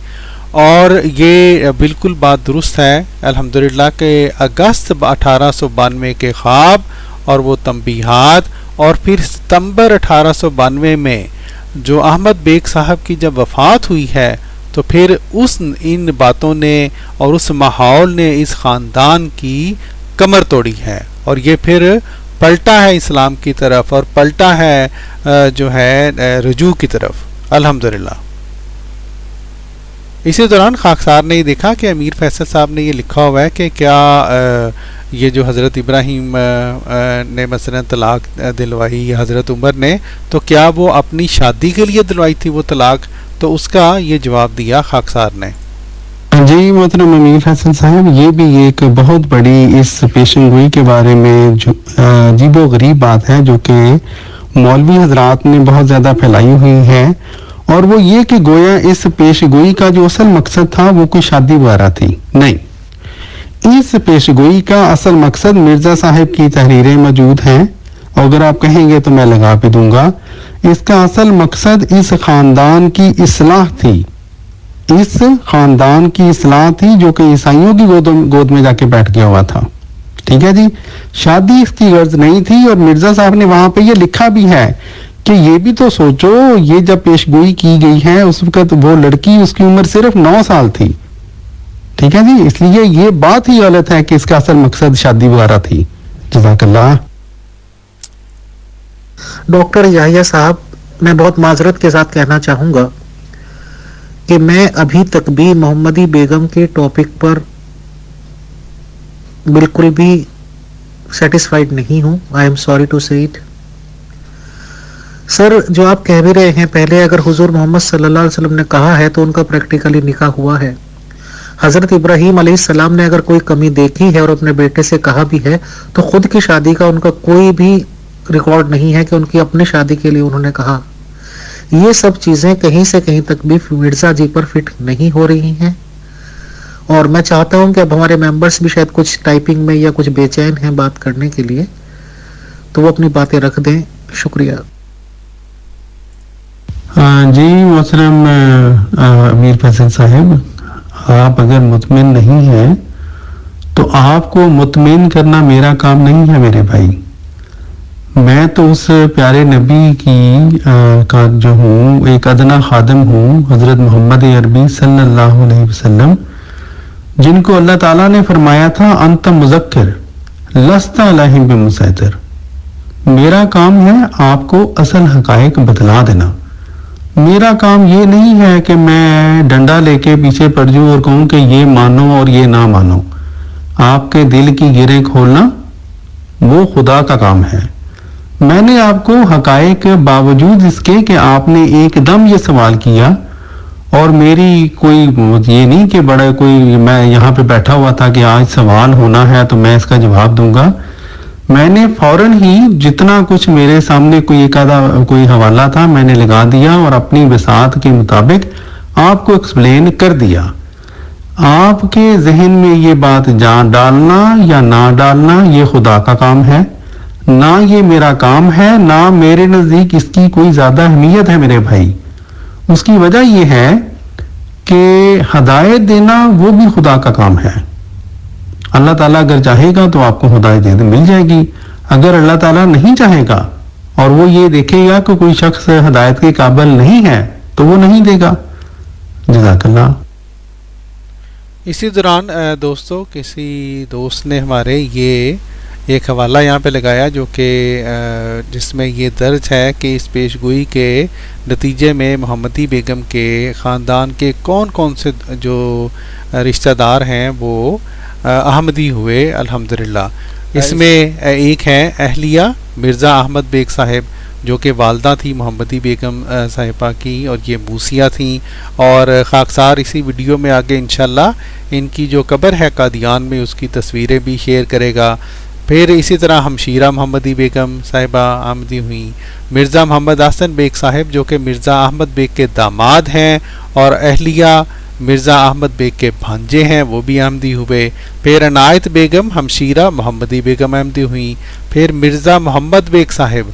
اور یہ بالکل بات درست ہے الحمدللہ کہ اگست 1892 کے خواب اور وہ تنبیہات، اور پھر ستمبر 1892 میں جو احمد بیگ صاحب کی جب وفات ہوئی ہے تو پھر ان باتوں نے اور اس ماحول نے اس خاندان کی کمر توڑی ہے، اور یہ پھر پلٹا ہے اسلام کی طرف اور پلٹا ہے جو ہے رجوع کی طرف. الحمدللہ. اسی دوران خاکسار نے یہ دیکھا کہ امیر فیصل صاحب نے یہ لکھا ہوا ہے کہ کیا یہ جو حضرت ابراہیم نے مثلا طلاق دلوائی حضرت عمر نے، تو کیا وہ اپنی شادی کے لیے دلوائی تھی وہ طلاق؟ تو اس کا یہ جواب دیا خاکسار نے. جی محترم امیر فیصل صاحب، یہ بھی ایک بہت بڑی اس پیشن گوئی کے بارے میں عجیب و غریب بات ہے جو کہ مولوی حضرات نے بہت زیادہ پھیلائی ہوئی ہے، اور وہ یہ کہ گویا اس پیش گوئی کا جو اصل مقصد تھا وہ کوئی شادی وغیرہ تھی. نہیں، اس پیش گوئی کا اصل مقصد مرزا صاحب کی تحریریں موجود ہیں، اور اگر آپ کہیں گے تو میں لگا بھی دوں گا. اس کا اصل مقصد اس خاندان کی اصلاح تھی. اس خاندان کی اصلاح تھی جو کہ عیسائیوں کی گود میں جا کے بیٹھ گیا ہوا تھا. ٹھیک ہے جی. شادی اس کی غرض نہیں تھی، اور مرزا صاحب نے وہاں پہ یہ لکھا بھی ہے کہ یہ بھی تو سوچو، یہ جب پیش گوئی کی گئی ہے اس وقت وہ لڑکی، اس کی عمر صرف 9 سال تھی. ٹھیک ہے جی. اس لیے یہ بات ہی غلط ہے کہ اس کا اصل مقصد شادی وغیرہ تھی. جزاک اللہ. ڈاکٹر یحییٰ صاحب، میں بہت معذرت کے ساتھ کہنا چاہوں گا کہ میں ابھی تک بھی محمدی بیگم کے ٹاپک پر بالکل بھی سیٹسفائیڈ نہیں ہوں. آئی ایم سوری ٹو سے اٹ. سر جو آپ کہہ بھی رہے ہیں، پہلے اگر حضور محمد صلی اللہ علیہ وسلم نے کہا ہے تو ان کا پریکٹیکلی نکاح ہوا ہے. حضرت ابراہیم علیہ السلام نے اگر کوئی کمی دیکھی ہے اور اپنے بیٹے سے کہا بھی ہے تو خود کی شادی کا ان کا کوئی بھی ریکارڈ نہیں ہے کہ ان کی اپنی شادی کے لیے انہوں نے کہا. یہ سب چیزیں کہیں سے کہیں تک بھی مرزا جی پر فٹ نہیں ہو رہی ہیں. اور میں چاہتا ہوں کہ اب ہمارے ممبرس بھی شاید کچھ ٹائپنگ میں یا کچھ بے چین ہیں بات کرنے کے لیے، تو وہ اپنی باتیں رکھ دیں. شکریہ. جی محترم امیر فیصل صاحب، آپ اگر مطمئن نہیں ہیں تو آپ کو مطمئن کرنا میرا کام نہیں ہے میرے بھائی. میں تو اس پیارے نبی کی کا جو ہوں ایک ادنا خادم ہوں، حضرت محمد عربی صلی اللہ علیہ وسلم، جن کو اللہ تعالیٰ نے فرمایا تھا انت مذکر لست علیہم بمسیطر. میرا کام ہے آپ کو اصل حقائق بتلا دینا. میرا کام یہ نہیں ہے کہ میں ڈنڈا لے کے پیچھے پڑ جاؤں اور کہوں کہ یہ مانو اور یہ نہ مانو. آپ کے دل کی گریں کھولنا وہ خدا کا کام ہے. میں نے آپ کو حقائق باوجود اس کے کہ آپ نے ایک دم یہ سوال کیا، اور میری کوئی یہ نہیں کہ بڑا کوئی میں یہاں پہ بیٹھا ہوا تھا کہ آج سوال ہونا ہے تو میں اس کا جواب دوں گا. میں نے فوراً ہی جتنا کچھ میرے سامنے کوئی ایک آدھا کوئی حوالہ تھا میں نے لگا دیا اور اپنی وسعت کے مطابق آپ کو ایکسپلین کر دیا. آپ کے ذہن میں یہ بات جان ڈالنا یا نہ ڈالنا یہ خدا کا کام ہے، نہ یہ میرا کام ہے، نہ میرے نزدیک اس کی کوئی زیادہ اہمیت ہے میرے بھائی. اس کی وجہ یہ ہے کہ ہدایت دینا وہ بھی خدا کا کام ہے. اللہ تعالیٰ اگر چاہے گا تو آپ کو ہدایت مل جائے گی. اگر اللہ تعالیٰ نہیں چاہے گا اور وہ یہ دیکھے گا کہ کوئی شخص ہدایت کے قابل نہیں ہے تو وہ نہیں دے گا. جزاک اللہ. اسی دوران دوستو کسی دوست نے ہمارے یہ ایک حوالہ یہاں پہ لگایا جو کہ جس میں یہ درج ہے کہ اس پیش گوئی کے نتیجے میں محمدی بیگم کے خاندان کے کون کون سے جو رشتہ دار ہیں وہ احمدی ہوئے الحمدللہ. اس میں ایک ہے اہلیہ مرزا احمد بیگ صاحب جو کہ والدہ تھی محمدی بیگم صاحبہ کی، اور یہ موسیہ تھیں. اور خاکسار اسی ویڈیو میں آگے انشاءاللہ ان کی جو قبر ہے قادیان میں اس کی تصویریں بھی شیئر کرے گا. پھر اسی طرح ہمشیرہ محمدی بیگم صاحبہ آمدی ہوئیں. مرزا محمد حسن بیگ صاحب جو کہ مرزا احمد بیگ کے داماد ہیں اور اہلیہ مرزا احمد بیگ کے بھانجے ہیں وہ بھی آمدی ہوئے. پھر عنایت بیگم ہمشیرہ محمدی بیگم آمدی ہوئیں. پھر مرزا محمد بیگ صاحب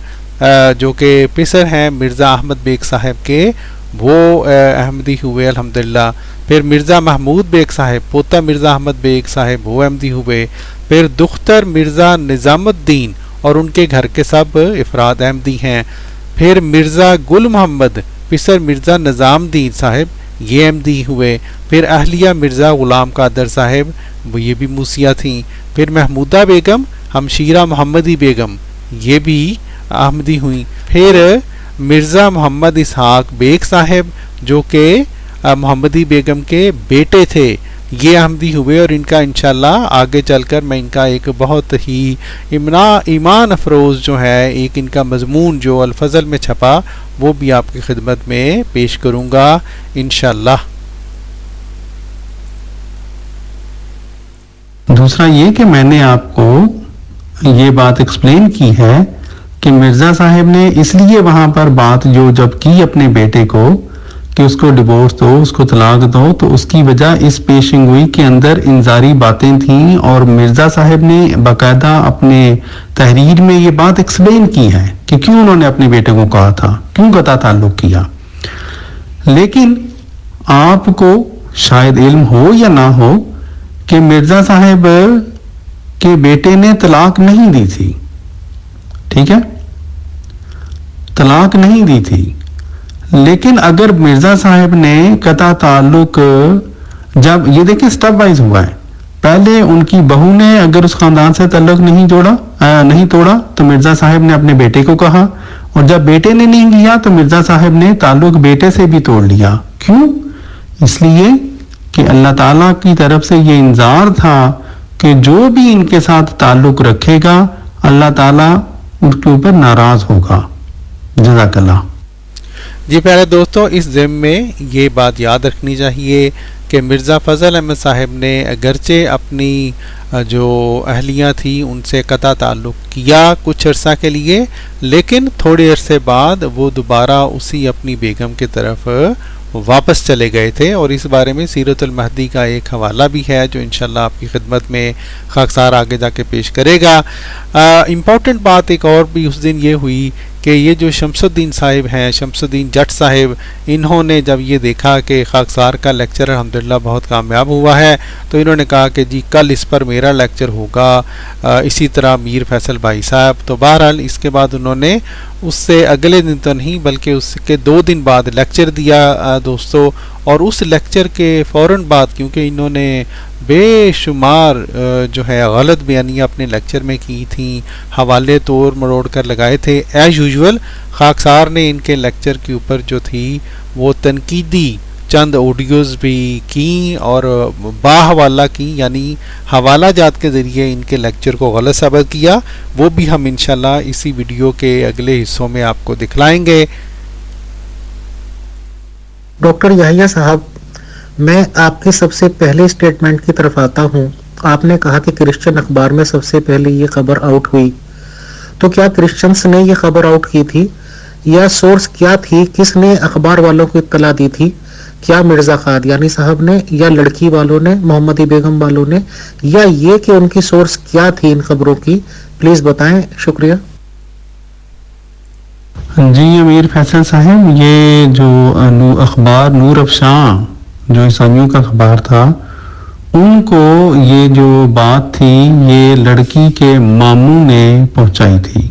جو کہ پسر ہیں مرزا احمد بیگ صاحب کے وہ احمدی ہوئے الحمدللہ. پھر مرزا محمود بیگ صاحب پوتا مرزا احمد بیگ صاحب وہ احمدی ہوئے. پھر دختر مرزا نظام الدین اور ان کے گھر کے سب افراد احمدی ہیں. پھر مرزا گل محمد پسر مرزا نظام الدین صاحب یہ احمدی ہوئے. پھر اہلیہ مرزا غلام قادر صاحب وہ یہ بھی موسیہ تھیں. پھر محمودہ بیگم ہمشیرہ محمدی بیگم یہ بھی احمدی ہوئیں. پھر مرزا محمد اسحاق بیگ صاحب جو کہ محمدی بیگم کے بیٹے تھے یہ احمدی ہوئے. اور ان کا انشاءاللہ آگے چل کر میں ان کا ایک بہت ہی ایمان افروز جو ہے ایک ان کا مضمون جو الفضل میں چھپا وہ بھی آپ کی خدمت میں پیش کروں گا انشاءاللہ. دوسرا یہ کہ میں نے آپ کو یہ بات ایکسپلین کی ہے کہ مرزا صاحب نے اس لیے وہاں پر بات جو جب کی اپنے بیٹے کو کہ اس کو ڈیورس دو اس کو طلاق دو تو اس کی وجہ اس پیشن گوئی کے اندر انذاری باتیں تھیں. اور مرزا صاحب نے باقاعدہ اپنے تحریر میں یہ بات ایکسپلین کی ہے کہ کیوں انہوں نے اپنے بیٹے کو کہا تھا، کیوں قطع تعلق کیا. لیکن آپ کو شاید علم ہو یا نہ ہو کہ مرزا صاحب کے بیٹے نے طلاق نہیں دی تھی. ٹھیک ہے، طلاق نہیں دی تھی. لیکن اگر مرزا صاحب نے قطع تعلق جب یہ دیکھیں سٹیپ وائز ہوا ہے، پہلے ان کی بہو نے اگر اس خاندان سے تعلق نہیں توڑا تو مرزا صاحب نے اپنے بیٹے کو کہا، اور جب بیٹے نے نہیں کیا تو مرزا صاحب نے تعلق بیٹے سے بھی توڑ لیا. کیوں؟ اس لیے کہ اللہ تعالیٰ کی طرف سے یہ انذار تھا کہ جو بھی ان کے ساتھ تعلق رکھے گا اللہ تعالیٰ ان کے اوپر ناراض ہوگا. جزاک اللہ. جی پیارے دوستوں، اس ضمن میں یہ بات یاد رکھنی چاہیے کہ مرزا فضل احمد صاحب نے اگرچہ اپنی جو اہلیہ تھی ان سے قطع تعلق کیا کچھ عرصہ کے لیے، لیکن تھوڑے عرصے بعد وہ دوبارہ اسی اپنی بیگم کی طرف واپس چلے گئے تھے، اور اس بارے میں سیرت المہدی کا ایک حوالہ بھی ہے جو انشاءاللہ آپ کی خدمت میں خاکسار آگے جا کے پیش کرے گا. امپورٹنٹ بات ایک اور بھی اس دن یہ ہوئی کہ یہ جو شمس الدین صاحب ہیں، شمس الدین جٹ صاحب، انہوں نے جب یہ دیکھا کہ خاکسار کا لیکچر الحمدللہ بہت کامیاب ہوا ہے تو انہوں نے کہا کہ جی کل اس پر میرا لیکچر ہوگا، اسی طرح میر فیصل بھائی صاحب. تو بہرحال اس کے بعد انہوں نے اس سے اگلے دن تو نہیں بلکہ اس کے 2 دن بعد لیکچر دیا دوستو، اور اس لیکچر کے فوراً بعد کیونکہ انہوں نے بے شمار جو ہے غلط بیانیاں اپنے لیکچر میں کی تھیں، حوالے توڑ مروڑ کر لگائے تھے، ایز یوزول خاکسار نے ان کے لیکچر کے اوپر جو تھی وہ تنقیدی چند آڈیوز بھی کی اور باحوالہ کی، یعنی حوالہ جات کے ذریعے ان کے لیکچر کو غلط ثابت کیا. وہ بھی ہم انشاءاللہ اسی ویڈیو کے اگلے حصوں میں آپ کو دکھلائیں گے. ڈاکٹر یحییٰ صاحب، میں آپ کے سب سے پہلے اسٹیٹمنٹ کی طرف آتا ہوں. آپ نے کہا کہ کرسچن اخبار میں سب سے پہلے یہ خبر آؤٹ ہوئی، تو کیا کرسچنس نے یہ خبر آؤٹ کی تھی یا سورس کیا تھی؟ کس نے اخبار والوں کو اطلاع دی تھی؟ کیا مرزا قادیانی صاحب نے یا لڑکی والوں نے، محمدی بیگم والوں نے، یا یہ کہ ان کی سورس کیا تھی ان خبروں کی؟ پلیز بتائیں. شکریہ. جی امیر فیصل صاحب، یہ جو اخبار نور افشاں جو عیسائیوں کا اخبار تھا، ان کو یہ جو بات تھی یہ لڑکی کے ماموں نے پہنچائی تھی.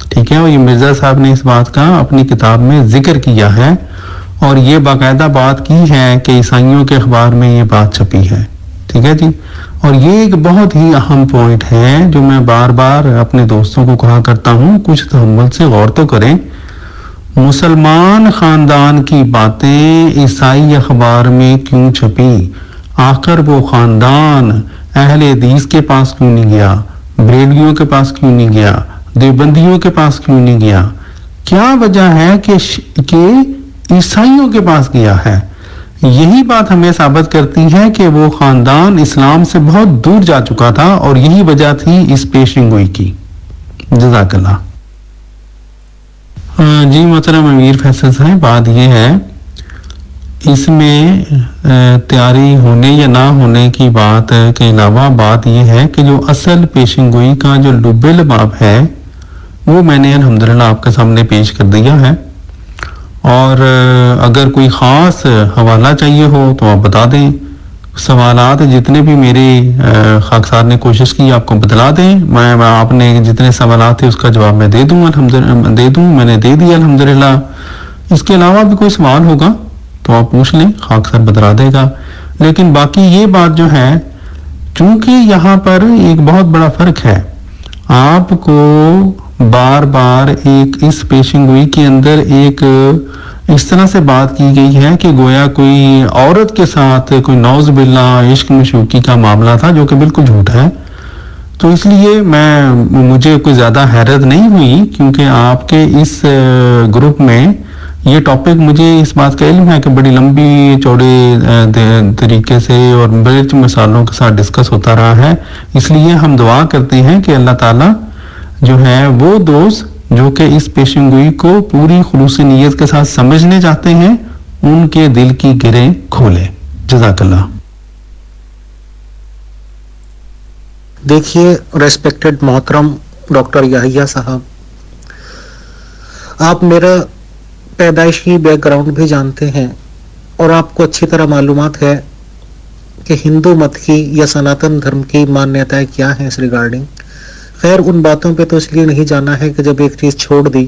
ٹھیک ہے، اور یہ مرزا صاحب نے اس بات کا اپنی کتاب میں ذکر کیا ہے، اور یہ باقاعدہ بات کی ہے کہ عیسائیوں کے اخبار میں یہ بات چھپی ہے. ٹھیک ہے جی. اور یہ ایک بہت ہی اہم پوائنٹ ہے جو میں بار بار اپنے دوستوں کو کہا کرتا ہوں، کچھ تحمل سے غور تو کریں. مسلمان خاندان کی باتیں عیسائی اخبار میں کیوں چھپی؟ آخر وہ خاندان اہل حدیث کے پاس کیوں نہیں گیا؟ بریلویوں کے پاس کیوں نہیں گیا؟ دیوبندیوں کے پاس کیوں نہیں گیا؟ کیا وجہ ہے کہ عیسائیوں کے پاس گیا ہے؟ یہی بات ہمیں ثابت کرتی ہے کہ وہ خاندان اسلام سے بہت دور جا چکا تھا، اور یہی وجہ تھی اس پیشن گوئی کی. جزاک اللہ. جی محترم امیر فیصل صاحب، بات یہ ہے اس میں تیاری ہونے یا نہ ہونے کی بات کے علاوہ بات یہ ہے کہ جو اصل پیشن گوئی کا جو لب لباب ہے وہ میں نے الحمدللہ آپ کے سامنے پیش کر دیا ہے، اور اگر کوئی خاص حوالہ چاہیے ہو تو آپ بتا دیں. سوالات جتنے بھی میرے خاکسار نے کوشش کی آپ کو بتلا دیں. میں آپ نے جتنے سوالات تھے اس کا جواب میں دے دوں میں نے دے دیا الحمدللہ. اس کے علاوہ بھی کوئی سوال ہوگا تو آپ پوچھ لیں، خاکسار بتلا دے گا. لیکن باقی یہ بات جو ہے، چونکہ یہاں پر ایک بہت بڑا فرق ہے، آپ کو بار بار ایک اس پیشن گوئی کے اندر ایک اس طرح سے بات کی گئی ہے کہ گویا کوئی عورت کے ساتھ کوئی نعوذ باللہ عشق مشوقی کا معاملہ تھا، جو کہ بالکل جھوٹ ہے. تو اس لیے مجھے کوئی زیادہ حیرت نہیں ہوئی، کیونکہ آپ کے اس گروپ میں یہ ٹاپک مجھے اس بات کا علم ہے کہ بڑی لمبی چوڑے طریقے سے اور بڑے مثالوں کے ساتھ ڈسکس ہوتا رہا ہے. اس لیے ہم دعا کرتے ہیں کہ اللہ تعالیٰ جو ہے وہ دوست جو کہ اس پیشن گوئی کو پوری خلوص نیت کے ساتھ سمجھنے چاہتے ہیں، ان کے دل کی گریں کھولے. جزاک اللہ. دیکھیے ریسپیکٹڈ محترم ڈاکٹر یحییٰ صاحب، آپ میرا پیدائشی بیک گراؤنڈ بھی جانتے ہیں، اور آپ کو اچھی طرح معلومات ہے کہ ہندو مت کی یا سناتن دھرم کی مانیتائیں کیا ہیں اس ریگارڈنگ. خیر ان باتوں پہ تو اس لیے نہیں جانا ہے کہ جب ایک چیز چھوڑ دی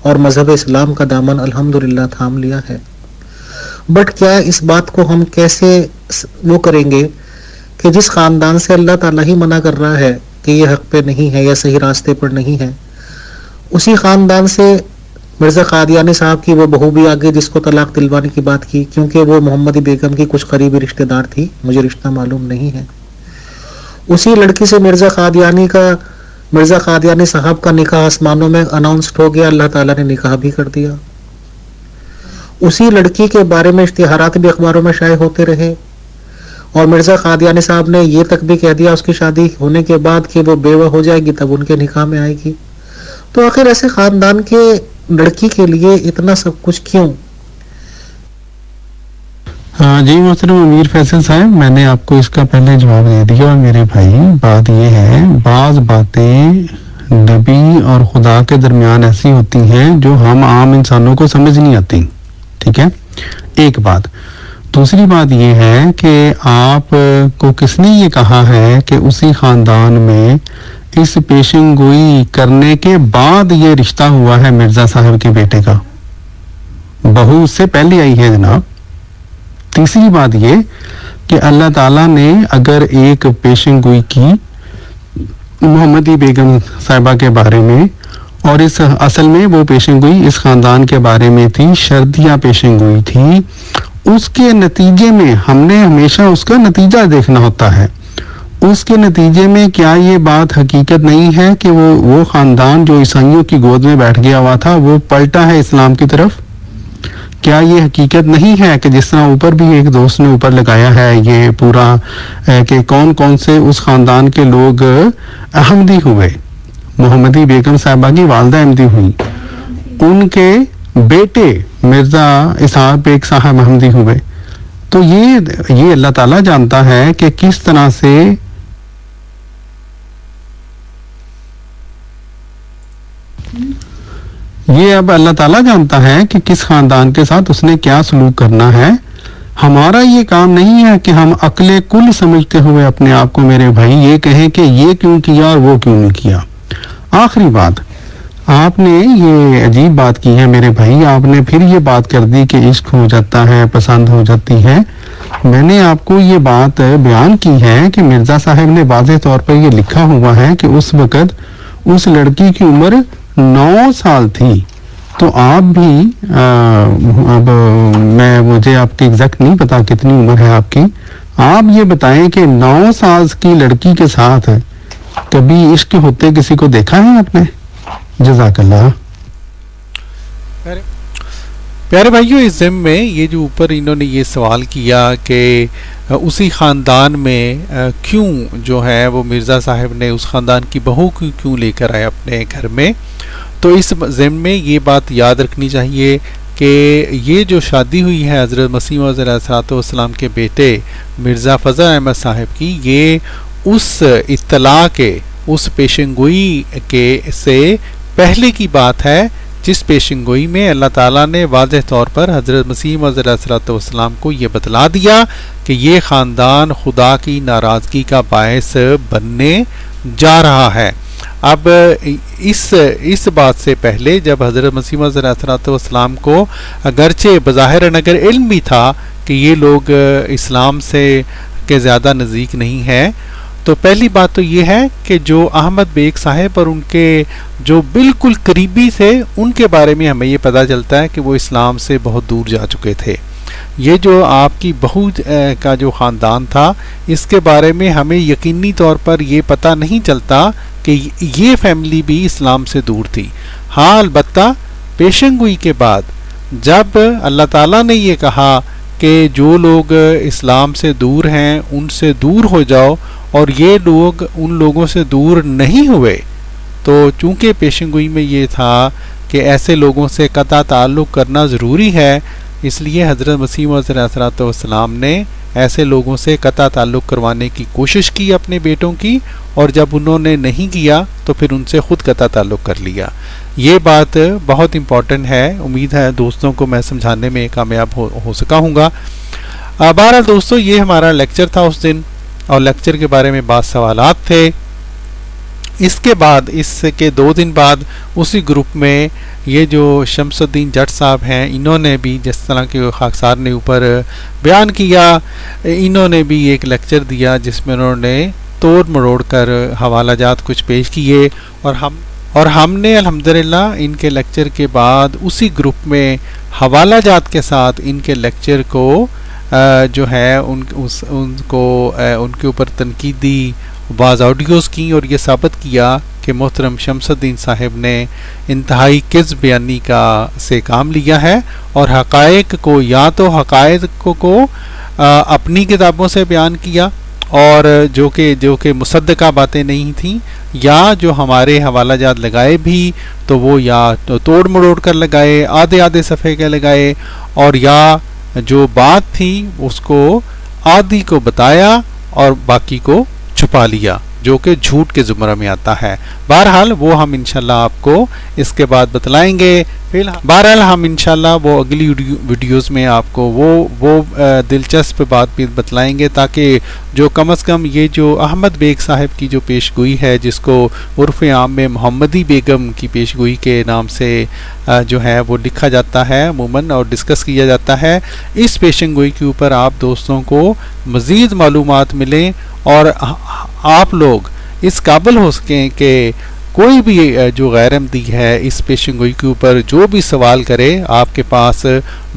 اور مذہب اسلام کا دامن الحمدللہ تھام لیا ہے. بٹ کیا اس بات کو ہم کیسے وہ کریں گے کہ جس خاندان سے اللہ تعالیٰ ہی منع کر رہا ہے کہ یہ حق پہ نہیں ہے یا صحیح راستے پر نہیں ہے، اسی خاندان سے مرزا قادیانی صاحب کی وہ بہو بھی آگے جس کو طلاق دلوانے کی بات کی، کیونکہ وہ محمدی بیگم کی کچھ قریبی رشتہ دار تھی، مجھے رشتہ معلوم نہیں ہے. اسی لڑکی سے مرزا قادیانی کا مرزا قادیانی صاحب کا نکاح آسمانوں میں اناؤنسڈ ہو گیا, اللہ تعالیٰ نے نکاح بھی کر دیا. اسی لڑکی کے بارے میں اشتہارات بھی اخباروں میں شائع ہوتے رہے, اور مرزا قادیانی صاحب نے یہ تک بھی کہہ دیا اس کی شادی ہونے کے بعد کہ وہ بیوہ ہو جائے گی تب ان کے نکاح میں آئے گی. تو آخر ایسے خاندان کے لڑکی کے لیے اتنا سب کچھ کیوں؟ جی محترم امیر فیصل صاحب, میں نے آپ کو اس کا پہلے جواب دے دیا میرے بھائی. بات یہ ہے, بعض باتیں نبی اور خدا کے درمیان ایسی ہوتی ہیں جو ہم عام انسانوں کو سمجھ نہیں آتی, ٹھیک ہے, ایک بات. دوسری بات یہ ہے کہ آپ کو کس نے یہ کہا ہے کہ اسی خاندان میں اس پیشن گوئی کرنے کے بعد یہ رشتہ ہوا ہے مرزا صاحب کے بیٹے کا؟ بہو اس سے پہلے آئی ہے جناب. تیسری بات یہ کہ اللہ تعالیٰ نے اگر ایک پیشن گوئی کی محمدی بیگم صاحبہ کے بارے میں, اور اس اصل میں وہ پیشن گوئی اس خاندان کے بارے میں تھی, شردیہ پیشن گوئی تھی, اس کے نتیجے میں ہم نے ہمیشہ اس کا نتیجہ دیکھنا ہوتا ہے. اس کے نتیجے میں کیا یہ بات حقیقت نہیں ہے کہ وہ خاندان جو عیسائیوں کی گود میں بیٹھ گیا ہوا تھا وہ پلٹا ہے اسلام کی طرف؟ کیا یہ حقیقت نہیں ہے کہ جس طرح اوپر بھی ایک دوست نے اوپر لگایا ہے یہ پورا کہ کون کون سے اس خاندان کے لوگ احمدی ہوئے؟ محمدی بیگم صاحبہ کی والدہ احمدی ہوئی, ان کے بیٹے مرزا اسحاق بیگ صاحب احمدی ہوئے. تو یہ اللہ تعالیٰ جانتا ہے کہ کس طرح سے یہ اب اللہ تعالیٰ جانتا ہے کہ کس خاندان کے ساتھ اس نے کیا سلوک کرنا ہے. ہمارا یہ کام نہیں ہے کہ ہم عقل کل سمجھتے ہوئے اپنے آپ کو میرے بھائی یہ کہیں کہ یہ کیوں کیا اور وہ کیوں نہیں کیا. آخری بات, آپ نے یہ عجیب بات کی ہے میرے بھائی, آپ نے پھر یہ بات کر دی کہ عشق ہو جاتا ہے, پسند ہو جاتی ہے. میں نے آپ کو یہ بات بیان کی ہے کہ مرزا صاحب نے واضح طور پر یہ لکھا ہوا ہے کہ اس وقت اس لڑکی کی عمر 9 سال تھی. تو آپ بھی اب مجھے آپ کی ایگزیکٹ نہیں پتا کتنی عمر ہے آپ کی, آپ یہ بتائیں کہ 9 سال کی لڑکی کے ساتھ کبھی عشق ہوتے کسی کو دیکھا ہے آپ نے؟ جزاک اللہ. پیارے بھائیوں, اس ضمن میں یہ جو اوپر انہوں نے یہ سوال کیا کہ اسی خاندان میں کیوں جو ہے وہ مرزا صاحب نے اس خاندان کی بہو کو کیوں لے کر آئے اپنے گھر میں, تو اس ضمن میں یہ بات یاد رکھنی چاہیے کہ یہ جو شادی ہوئی ہے حضرت مسیح موعود علیہ الصلوۃ والسلام کے بیٹے مرزا فضل احمد صاحب کی, یہ اس اطلاع کے, اس پیشن گوئی کے سے پہلے کی بات ہے جس پیشن گوئی میں اللہ تعالیٰ نے واضح طور پر حضرت مسیح موعود علیہ الصلوۃ والسلام کو یہ بتلا دیا کہ یہ خاندان خدا کی ناراضگی کا باعث بننے جا رہا ہے. اب اس بات سے پہلے جب حضرت مسیح موعود علیہ الصلوۃ والسلام کو اگرچہ بظاہر اگر علم بھی تھا کہ یہ لوگ اسلام سے کے زیادہ نزدیک نہیں ہیں, تو پہلی بات تو یہ ہے کہ جو احمد بیگ صاحب اور ان کے جو بالکل قریبی تھے ان کے بارے میں ہمیں یہ پتہ چلتا ہے کہ وہ اسلام سے بہت دور جا چکے تھے. یہ جو آپ کی بہو کا جو خاندان تھا اس کے بارے میں ہمیں یقینی طور پر یہ پتہ نہیں چلتا کہ یہ فیملی بھی اسلام سے دور تھی. ہاں البتہ پیشن گوئی کے بعد جب اللہ تعالیٰ نے یہ کہا کہ جو لوگ اسلام سے دور ہیں ان سے دور ہو جاؤ, اور یہ لوگ ان لوگوں سے دور نہیں ہوئے, تو چونکہ پیشن گوئی میں یہ تھا کہ ایسے لوگوں سے قطع تعلق کرنا ضروری ہے, اس لیے حضرت مسیح موعود علیہ الصلوۃ والسلام نے ایسے لوگوں سے قطع تعلق کروانے کی کوشش کی اپنے بیٹوں کی, اور جب انہوں نے نہیں کیا تو پھر ان سے خود قطع تعلق کر لیا. یہ بات بہت امپورٹنٹ ہے, امید ہے دوستوں کو میں سمجھانے میں کامیاب ہو سکا ہوں گا. بہرحال دوستوں, یہ ہمارا لیکچر تھا اس دن, اور لیکچر کے بارے میں بعض سوالات تھے. اس کے بعد, اس کے 2 دن بعد اسی گروپ میں یہ جو شمس الدین جٹ صاحب ہیں انہوں نے بھی, جس طرح کہ خاکسار نے اوپر بیان کیا, انہوں نے بھی ایک لیکچر دیا جس میں انہوں نے توڑ مروڑ کر حوالہ جات کچھ پیش کیے, اور ہم نے الحمدللہ ان کے لیکچر کے بعد اسی گروپ میں حوالہ جات کے ساتھ ان کے لیکچر کو جو ہے ان کے اوپر تنقیدی بعض آڈیوز کی, اور یہ ثابت کیا کہ محترم شمس الدین صاحب نے انتہائی کذب بیانی کا سے کام لیا ہے اور حقائق کو یا تو حقائق کو اپنی کتابوں سے بیان کیا اور جو کہ مصدقہ باتیں نہیں تھیں، یا جو ہمارے حوالہ جات لگائے بھی تو وہ یا توڑ مڑوڑ کر لگائے، آدھے صفحے کے لگائے، اور یا جو بات تھی اس کو آدھی کو بتایا اور باقی کو چھپا لیا، جو کہ جھوٹ کے زمرہ میں آتا ہے۔ بہرحال وہ ہم انشاءاللہ آپ کو اس کے بعد بتلائیں گے۔ بہرحال ہم انشاءاللہ وہ اگلی ویڈیوز میں آپ کو وہ دلچسپ بات بھی بتلائیں گے، تاکہ جو کم از کم یہ جو احمد بیگ صاحب کی جو پیش گوئی ہے، جس کو عرف عام میں محمدی بیگم کی پیش گوئی کے نام سے جو ہے وہ لکھا جاتا ہے عموماً اور ڈسکس کیا جاتا ہے، اس پیشن گوئی کے اوپر آپ دوستوں کو مزید معلومات ملیں اور آپ لوگ اس قابل ہو سکیں کہ کوئی بھی جو غیر احمدی ہے اس پیشن گوئی کے اوپر جو بھی سوال کرے آپ کے پاس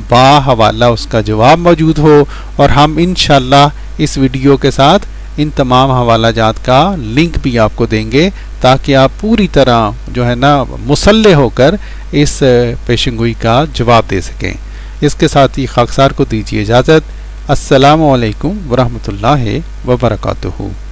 با حوالہ اس کا جواب موجود ہو، اور ہم انشاءاللہ اس ویڈیو کے ساتھ ان تمام حوالہ جات کا لنک بھی آپ کو دیں گے، تاکہ آپ پوری طرح جو ہے نا مسلح ہو کر اس پیشن گوئی کا جواب دے سکیں۔ اس کے ساتھ ہی خاکسار کو دیجیے اجازت۔ السلام علیکم ورحمۃ اللہ وبرکاتہ۔